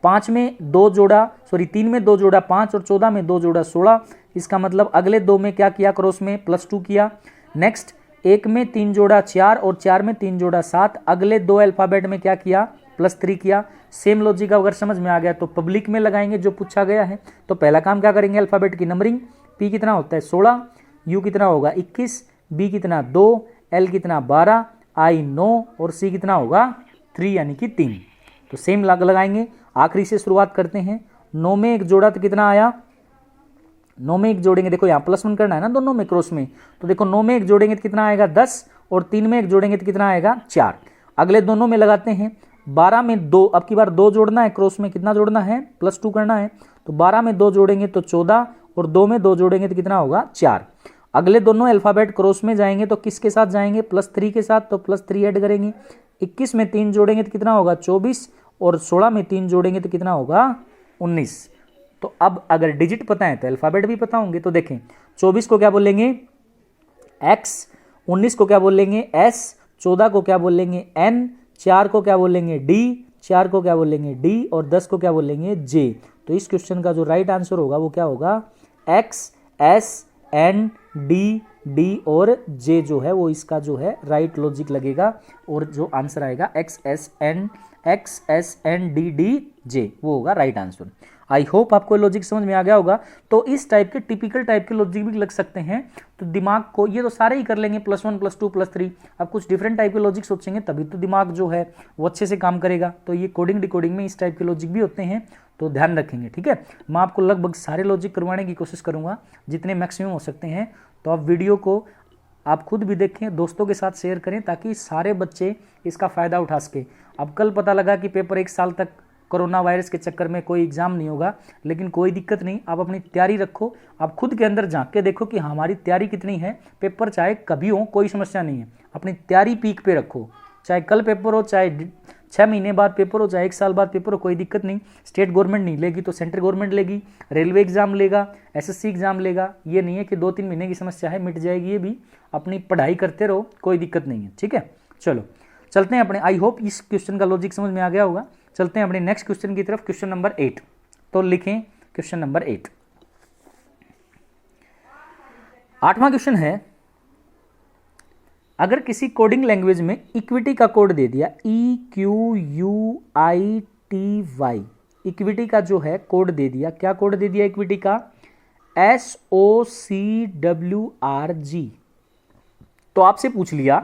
5 में 2 जोड़ा 3 में 2 जोड़ा 5 और 14 में 2 जोड़ा 16। इसका मतलब अगले दो में क्या किया क्रॉस में +2 किया। नेक्स्ट 1 में 3 जोड़ा 4 और 4 में 3 जोड़ा 7। अगले दो अल्फ़ाबेट में क्या किया +3 किया। सेम लॉजिक अगर समझ में आ गया तो पब्लिक में लगाएंगे जो पूछा गया है। तो पहला काम क्या करेंगे, अल्फ़ाबेट की नंबरिंग। P कितना होता है 16, U कितना होगा 21, B कितना 2, L कितना 12, I 9 और C कितना होगा 3 यानी कि 3। तो सेम लगाएंगे। आखिरी से शुरुआत करते हैं। 9 में 1 जोड़ा तो कितना आया, 9 में 1 जोड़ेंगे, देखो यहाँ +1 करना है ना दोनों में क्रॉस में। तो देखो 9 में 1 जोड़ेंगे तो कितना आएगा 10 और 3 में 1 जोड़ेंगे तो कितना आएगा 4। अगले दोनों में लगाते हैं। 12 में 2, अब की बार 2 जोड़ना है क्रॉस में, कितना जोड़ना है +2 करना है। तो 12 में 2 जोड़ेंगे तो 14 और 2 में 2 जोड़ेंगे तो कितना होगा 4। अगले दोनों अल्फ़ाबेट क्रॉस में जाएंगे तो किसके साथ जाएंगे +3 के साथ, तो +3 ऐड करेंगे। 21 में 3 जोड़ेंगे तो कितना होगा 24 और 16 में 3 जोड़ेंगे तो कितना होगा 19। तो अब अगर डिजिट पता है तो अल्फ़ाबेट भी पता होंगे। तो देखें 24 को क्या बोलेंगे X, 19 को क्या बोलेंगे S, 14 को क्या बोलेंगे N, 4 को क्या बोलेंगे D, 4 को क्या बोलेंगे D और 10 को क्या बोलेंगे J। तो इस क्वेश्चन का जो राइट आंसर होगा वो क्या होगा X, S, N, D, D और J जो है वो इसका जो है राइट लॉजिक लगेगा। और जो आंसर आएगा X, S, N, D, D, J वो होगा राइट आंसर। आई होप आपको लॉजिक समझ में आ गया होगा। तो इस टाइप के टिपिकल टाइप के लॉजिक भी लग सकते हैं। तो दिमाग को ये तो सारे ही कर लेंगे +1, +2, +3। अब कुछ डिफरेंट टाइप के लॉजिक सोचेंगे तभी तो दिमाग जो है वो अच्छे से काम करेगा। तो ये कोडिंग डिकोडिंग में इस टाइप के लॉजिक भी होते हैं, तो ध्यान रखेंगे। ठीक है, मैं आपको लगभग सारे लॉजिक करवाने की कोशिश करूँगा जितने मैक्सिमम हो सकते हैं। तो आप वीडियो को आप खुद भी देखें, दोस्तों के साथ शेयर करें ताकि सारे बच्चे इसका फ़ायदा उठा सके। अब कल पता लगा कि पेपर 1 साल तक कोरोना वायरस के चक्कर में कोई एग्ज़ाम नहीं होगा, लेकिन कोई दिक्कत नहीं, आप अपनी तैयारी रखो। आप खुद के अंदर झांक के देखो कि हमारी तैयारी कितनी है। पेपर चाहे कभी हो कोई समस्या नहीं है, अपनी तैयारी पीक पे रखो। चाहे कल पेपर हो, चाहे 6 महीने बाद पेपर हो, चाहे 1 साल बाद पेपर हो, कोई दिक्कत नहीं। स्टेट गवर्नमेंट नहीं लेगी तो सेंट्रल गवर्नमेंट लेगी, रेलवे एग्जाम लेगा, SSC एग्जाम लेगा। ये नहीं है कि 2-3 महीने की समस्या है, मिट जाएगी ये भी। अपनी पढ़ाई करते रहो, कोई दिक्कत नहीं है। ठीक है, चलो चलते हैं अपने। आई होप इस क्वेश्चन का लॉजिक समझ में आ गया होगा। चलते हैं अपने नेक्स्ट क्वेश्चन की तरफ, क्वेश्चन नंबर 8। तो लिखें क्वेश्चन नंबर 8। 8वां क्वेश्चन है, अगर किसी कोडिंग लैंग्वेज में इक्विटी का कोड दे दिया EQUITY, इक्विटी का जो है कोड दे दिया, क्या कोड दे दिया इक्विटी का? SOCWRG। तो आपसे पूछ लिया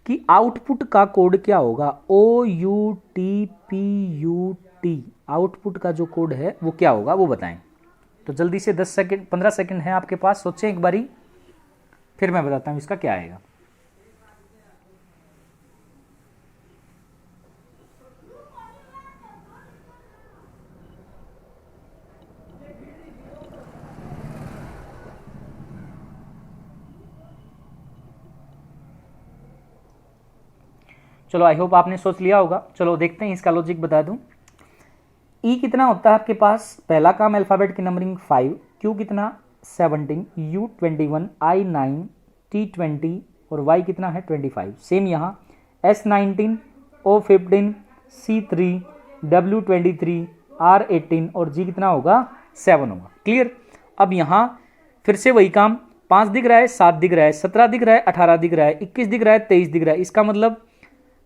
कि आउटपुट का कोड क्या होगा? OUTPUT, आउटपुट का जो कोड है वो क्या होगा, वो बताएं। तो जल्दी से 10 सेकंड 15 सेकंड है आपके पास, सोचें एक बारी, फिर मैं बताता हूं इसका क्या आएगा। चलो आई होप आपने सोच लिया होगा। चलो देखते हैं इसका लॉजिक बता दूं। ई कितना होता है आपके पास? पहला काम अल्फाबेट की नंबरिंग 5, क्यू कितना 17, यू 21, आई 9, टी 20 और वाई कितना है 25। सेम यहाँ S 19, O 15, C 3, W 23, R 18 और जी कितना होगा 7 होगा। क्लियर। अब यहाँ फिर से वही काम, 5 दिख रहा है, 7 दिख रहा है, 17 दिख रहा है, 18 दिख रहा है, 21 दिख रहा है, 23 दिख रहा है। इसका मतलब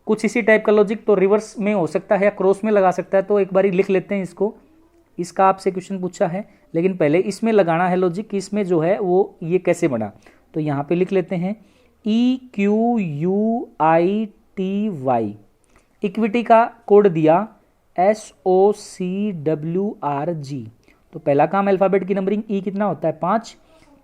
कुछ इसी टाइप का लॉजिक तो रिवर्स में हो सकता है या क्रॉस में लगा सकता है। तो एक बारी लिख लेते हैं इसको। इसका आपसे क्वेश्चन पूछा है, लेकिन पहले इसमें लगाना है लॉजिक कि इसमें जो है वो ये कैसे बना। तो यहाँ पे लिख लेते हैं EQUITY, इक्विटी का कोड दिया SOCWRG। तो पहला काम अल्फाबेट की नंबरिंग ई कितना होता है 5,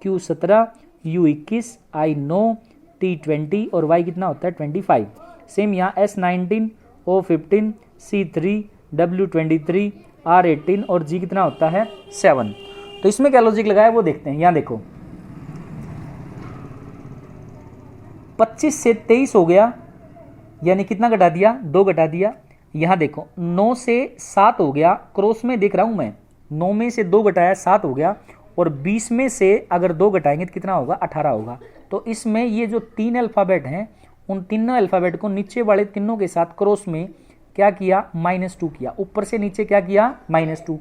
क्यू 17, यू 21, आई 9, टी 20 और वाई कितना होता है 25। सेम यहाँ S 19, O 15, C 3, W 23, R 18 और जी कितना होता है 7। तो इसमें क्या लॉजिक लगाया वो देखते हैं। यहाँ देखो 25 से 23 हो गया, यानी कितना घटा दिया 2 घटा दिया। यहाँ देखो 9 से 7 हो गया, क्रॉस में देख रहा हूँ मैं, 9 में से 2 घटाया 7 हो गया और 20 में से अगर 2 घटाएंगे तो कितना होगा 18 होगा। तो इसमें ये जो 3 अल्फ़ाबेट हैं उन तीनों अल्फ़ाबेट को नीचे वाले तीनों के साथ क्रॉस में क्या किया -2 किया, ऊपर से नीचे क्या किया -2।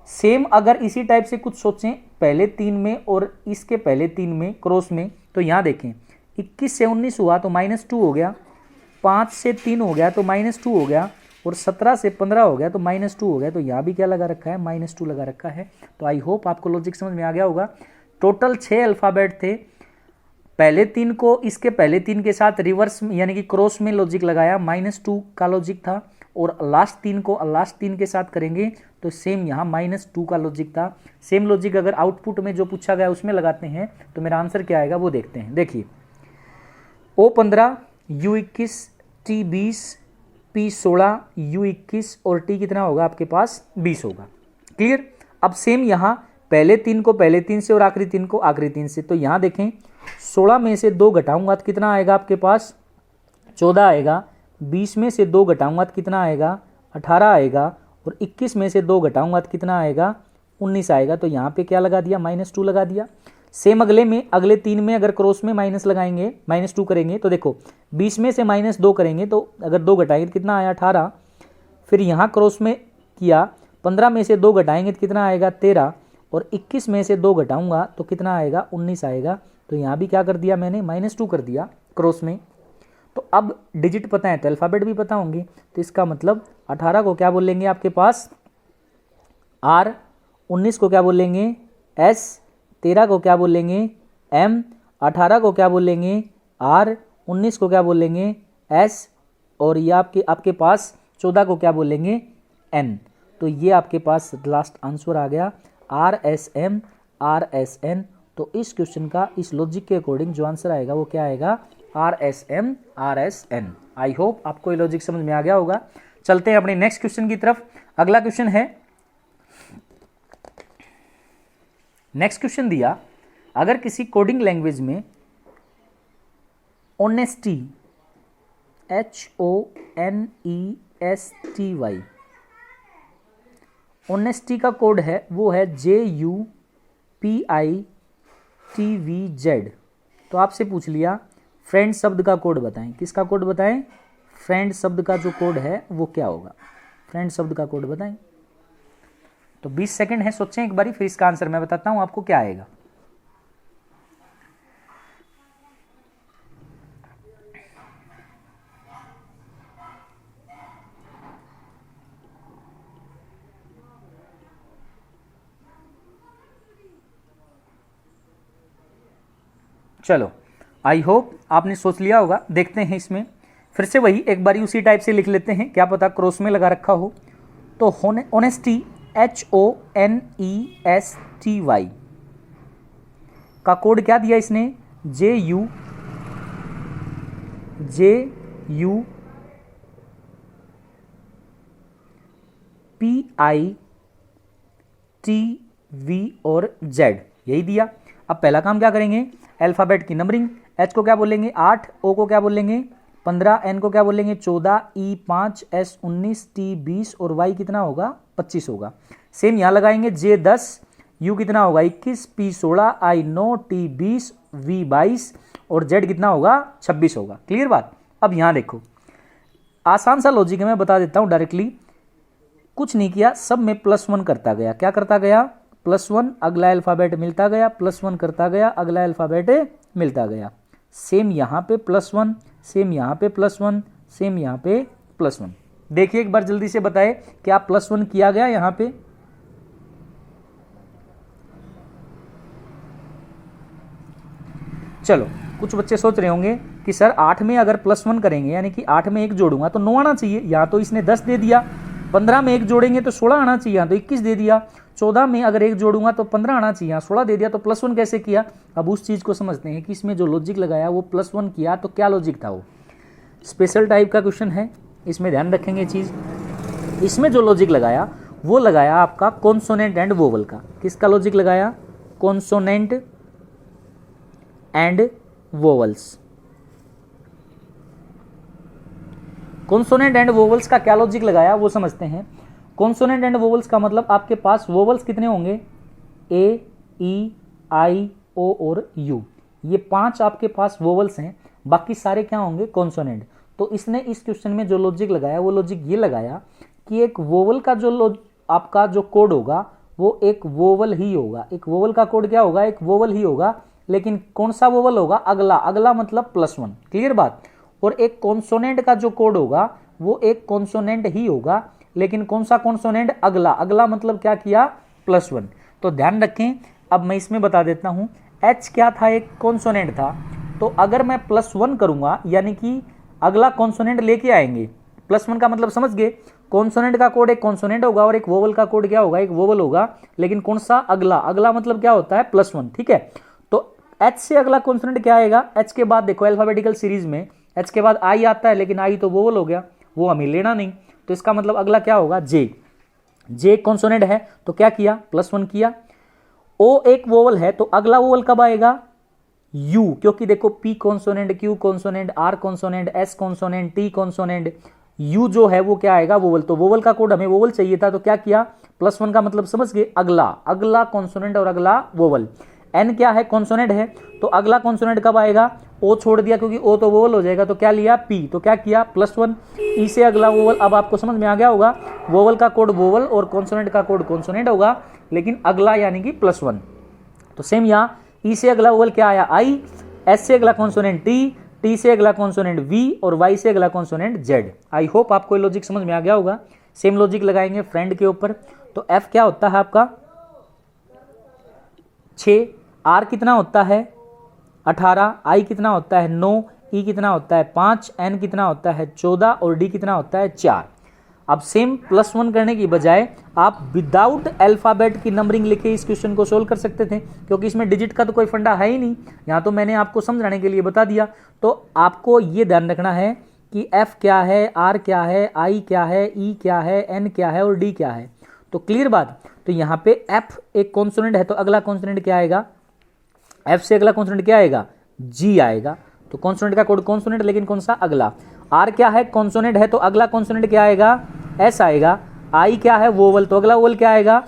सेम अगर इसी टाइप से कुछ सोचें पहले 3 में और इसके पहले 3 में क्रॉस में, तो यहाँ देखें 21 से 19 हुआ तो -2 हो गया, 5 से 3 हो गया तो -2 हो गया और 17 से 15 हो गया तो -2 हो गया। तो यहाँ भी क्या लगा रखा है -2 लगा रखा है। तो आई होप आपको लॉजिक समझ में आ गया होगा। टोटल 6 अल्फ़ाबेट थे, पहले 3 को इसके पहले 3 के साथ रिवर्स यानी कि क्रॉस में लॉजिक लगाया, -2 का लॉजिक था और लास्ट 3 को लास्ट 3 के साथ करेंगे तो सेम यहाँ -2 का लॉजिक था। सेम लॉजिक अगर आउटपुट में जो पूछा गया उसमें लगाते हैं तो मेरा आंसर क्या आएगा वो देखते हैं। देखिए O15, U21, T20, P16, U21 और T कितना होगा आपके पास 20 होगा। क्लियर। अब सेम यहाँ पहले 3 को पहले 3 से और आखिरी 3 को आखिरी 3 से। तो यहाँ देखें 16 में से 2 घटाऊंगा तो कितना आएगा आपके पास 14 आएगा, 20 में से 2 घटाऊंगा तो कितना आएगा 18 आएगा और 21 में से 2 घटाऊंगा तो कितना आएगा 19 आएगा। तो यहाँ पे क्या लगा दिया -2 लगा दिया। सेम अगले 3 में अगर क्रॉस में माइनस लगाएंगे -2 करेंगे तो देखो 20 में से -2 करेंगे तो अगर 2 घटाएंगे तो कितना आया 18। फिर यहाँ क्रॉस में किया 15 में से 2 घटाएंगे तो कितना आएगा 13 और 21 में से 2 घटाऊंगा तो कितना आएगा 19 आएगा। तो यहाँ भी क्या कर दिया मैंने -2 कर दिया क्रॉस में। तो अब डिजिट पता है तो अल्फ़ाबेट भी पता होंगे। तो इसका मतलब 18 को क्या बोलेंगे आपके पास R, 19 को क्या बोलेंगे S, 13 को क्या बोलेंगे M, 18 को क्या बोलेंगे R, 19 को क्या बोलेंगे S और ये आपके पास 14 को क्या बोलेंगे N। तो ये आपके पास लास्ट आंसर आ गया RSM RSN। तो इस क्वेश्चन का इस लॉजिक के अकॉर्डिंग जो आंसर आएगा वो क्या आएगा RSM RSN। आई होप आपको ये लॉजिक समझ में आ गया होगा। चलते हैं अपने नेक्स्ट क्वेश्चन की तरफ। अगला क्वेश्चन है, नेक्स्ट क्वेश्चन दिया, अगर किसी कोडिंग लैंग्वेज में ऑनेस्टी HONESTY ऑनेस्टी का कोड है वो है JUPITVZ। तो आपसे पूछ लिया फ्रेंड शब्द का कोड बताएं। किसका कोड बताएं? फ्रेंड शब्द का जो कोड है वो क्या होगा, फ्रेंड शब्द का कोड बताएं। तो 20 सेकंड है, सोचें एक बारी, फिर इसका आंसर मैं बताता हूं आपको क्या आएगा। चलो, आई होप आपने सोच लिया होगा। देखते हैं इसमें फिर से वही एक बारी उसी टाइप से लिख लेते हैं, क्या पता क्रॉस में लगा रखा हो। तो ऑनेस्टी HONESTY का कोड क्या दिया इसने, JU PITV और Z, यही दिया। अब पहला काम क्या करेंगे, अल्फ़ाबेट की नंबरिंग। H को क्या बोलेंगे 8, O को क्या बोलेंगे 15, N को क्या बोलेंगे 14, E 5, S 19, T 20 और Y कितना होगा 25 होगा। सेम यहाँ लगाएंगे, J 10, U कितना होगा 21, P 16, I 9, T 20, V 22 और Z कितना होगा 26 होगा। क्लियर बात। अब यहाँ देखो, आसान सा लॉजिक है, मैं बता देता हूँ डायरेक्टली। कुछ नहीं किया, सब में +1 करता गया। क्या करता गया, +1, अगला अल्फ़ाबेट मिलता गया, +1 करता गया, अगला अल्फ़ाबेट मिलता गया। सेम यहाँ पे +1, सेम यहाँ पे +1, सेम यहाँ पे +1। देखिए एक बार जल्दी से बताए, क्या +1 किया गया यहाँ पे? चलो, कुछ बच्चे सोच रहे होंगे कि सर 8 में अगर +1 करेंगे यानी कि 8 में 1 जोड़ूंगा तो 9 आना चाहिए, यहाँ तो इसने 10 दे दिया। 15 में 1 जोड़ेंगे तो 16 आना चाहिए, यहाँ तो 21 दे दिया। 14 में अगर 1 जोड़ूंगा तो 15 आना चाहिए, यहाँ 16 दे दिया। तो +1 कैसे किया? अब उस चीज़ को समझते हैं कि इसमें जो लॉजिक लगाया वो +1 किया, तो क्या लॉजिक था वो? स्पेशल टाइप का क्वेश्चन है, इसमें ध्यान रखेंगे चीज़। इसमें जो लॉजिक लगाया वो लगाया आपका कॉन्सोनेंट एंड वोवल का। किसका लॉजिक लगाया? Consonant and vowels. Consonant and vowels का क्या लॉजिक लगाया वो समझते हैं। कॉन्सोनेंट एंड वोवल्स का मतलब आपके पास वोवल्स कितने होंगे? A, E, I, O और U, ये 5 आपके पास वोवल्स हैं, बाकी सारे क्या होंगे? कॉन्सोनेंट। तो इसने इस क्वेश्चन में जो लॉजिक लगाया वो लॉजिक ये लगाया कि एक वोवल का जो आपका जो कोड होगा वो एक वोवल ही होगा। एक वोवल का कोड क्या होगा? एक वोवल ही होगा, लेकिन कौन सा वोवल होगा? अगला। अगला मतलब +1। क्लियर बात। और एक कॉन्सोनेंट का जो कोड होगा वो एक कॉन्सोनेंट ही होगा, लेकिन कौन सा कॉन्सोनेंट? अगला। अगला मतलब क्या किया? +1। तो ध्यान रखें, अब मैं इसमें बता देता हूं। H क्या था? एक कॉन्सोनेंट था। तो अगर मैं +1 करूंगा यानी कि अगला कॉन्सोनेंट लेके आएंगे। +1 का मतलब समझ गए, कॉन्सोनेंट का कोड एक कॉन्सोनेंट होगा और एक वोवल का कोड क्या होगा? एक वोवल होगा, लेकिन कौन सा? अगला। अगला मतलब क्या होता है? +1। ठीक है, तो H से अगला कॉन्सोनेंट क्या आएगा? H के बाद देखो अल्फाबेटिकल सीरीज में H के बाद I आता है, लेकिन I तो वोवल हो गया, वो हमें लेना नहीं। तो इसका मतलब अगला क्या होगा? J। J कॉन्सोनेंट है तो क्या किया? +1 किया। O एक वोवल है तो अगला वोवल कब आएगा? U, क्योंकि देखो P consonant, Q consonant, R consonant, S consonant, T consonant, U जो है वो क्या आएगा? वोवल। तो वोवल का कोड हमें वोवल चाहिए था, तो क्या किया? +1 का मतलब समझ गए, अगला। अगला कॉन्सोनेंट और अगला वोवल। N क्या है? कॉन्सोनेंट है, तो अगला कॉन्सोनेंट कब आएगा? O छोड़ दिया क्योंकि O तो वोवल हो जाएगा, तो क्या लिया? P। तो क्या किया? +1। E से अगला वोवल। अब आपको समझ में आ गया होगा, वोवल का कोड वोवल और कॉन्सोनेंट का कोड कॉन्सोनेंट होगा, लेकिन अगला यानी कि +1। तो सेम यहाँ E से अगला वोवल क्या आया? I, S से अगला कॉन्सोनेंट T, T से अगला कॉन्सोनेंट V और Y से अगला कॉन्सोनेंट Z। आई होप आपको ये लॉजिक समझ में आ गया होगा। सेम लॉजिक लगाएंगे फ्रेंड के ऊपर। तो F क्या होता है आपका? 6, R कितना होता है? 18, I कितना होता है? 9, E कितना होता है? 5, N कितना होता है? 14 और D कितना होता है? 4। अब सेम +1 करने की बजाय आप विदाउट अल्फाबेट की नंबरिंग लिखे इस क्वेश्चन को सोल्व कर सकते थे, क्योंकि इसमें डिजिट का तो कोई फंडा है ही नहीं। यहाँ तो मैंने आपको समझाने के लिए बता दिया। तो आपको ये ध्यान रखना है कि F क्या है, R क्या है, I क्या है, E क्या है, N क्या है और D क्या है। तो क्लियर बात। तो यहाँ पे F एक कॉन्सोनेंट है तो अगला कॉन्सोनेंट क्या आएगा? F से अगला कॉन्सोनेंट क्या आएगा? G आएगा। तो कॉन्सोनेंट का कोड कॉन्सोनेंट, लेकिन कौन सा? अगला। R क्या है? कॉन्सोनेंट है तो अगला कॉन्सोनेंट क्या आएगा? S आएगा। I क्या है? वोवल, तो अगला वोवल क्या आएगा?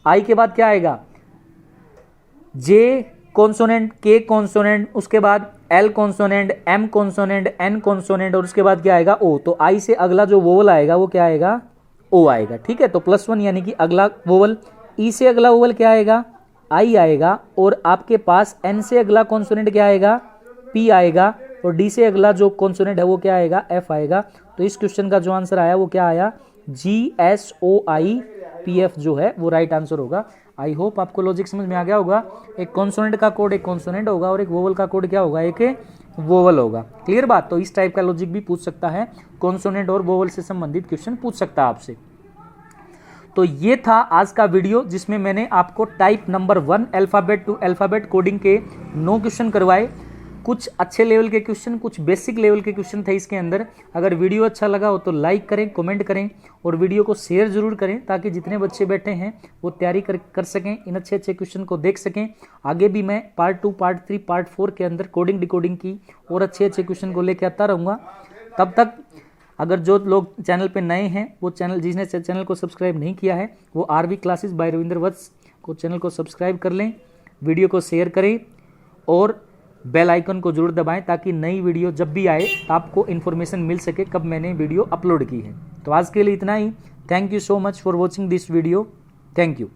I के बाद क्या आएगा? J कॉन्सोनेंट, K कॉन्सोनेंट, उसके बाद L consonant, M consonant, N consonant और उसके बाद क्या आएगा? O। तो I से अगला जो वोवल आएगा वो क्या आएगा? O आएगा। ठीक है, तो +1 यानी कि अगला वोवल। E से अगला वोवल क्या आएगा? I आएगा। और आपके पास N से अगला कॉन्सोनेंट क्या आएगा? P आएगा। और D से अगला जो कॉन्सोनेंट है वो क्या आएगा? F आएगा। तो इस क्वेश्चन का जो आंसर आया वो क्या आया? GSOIPF जो है वो राइट आंसर होगा। आई होप आपको लॉजिक समझ में आ गया होगा। एक कॉन्सोनेंट का कोड एक कॉन्सोनेंट होगा और एक वोवल का कोड क्या होगा, एक वोवल होगा। क्लियर बात। तो इस टाइप का लॉजिक भी पूछ सकता है, कॉन्सोनेंट और वोवल से संबंधित क्वेश्चन पूछ सकता है आपसे। तो ये था आज का वीडियो जिसमें मैंने आपको type number 1 alphabet to alphabet coding के 9 क्वेश्चन करवाए। कुछ अच्छे लेवल के क्वेश्चन, कुछ बेसिक लेवल के क्वेश्चन थे इसके अंदर। अगर वीडियो अच्छा लगा हो तो लाइक करें, कमेंट करें और वीडियो को शेयर जरूर करें ताकि जितने बच्चे बैठे हैं वो तैयारी कर सकें, इन अच्छे अच्छे क्वेश्चन को देख सकें। आगे भी मैं पार्ट 2, पार्ट 3, पार्ट 4 के अंदर कोडिंग डिकोडिंग की और अच्छे अच्छे क्वेश्चन को लेकर आता रहूँगा। तब तक अगर जो लोग चैनल पे नए हैं वो जिसने चैनल को सब्सक्राइब नहीं किया है वो आरवी क्लासेस बाय रविंद्र वत्स को चैनल को सब्सक्राइब कर लें, वीडियो को शेयर करें और बेल आइकन को जरूर दबाएं ताकि नई वीडियो जब भी आए आपको इन्फॉर्मेशन मिल सके कब मैंने वीडियो अपलोड की है। तो आज के लिए इतना ही। Thank you so much for watching this video. Thank you.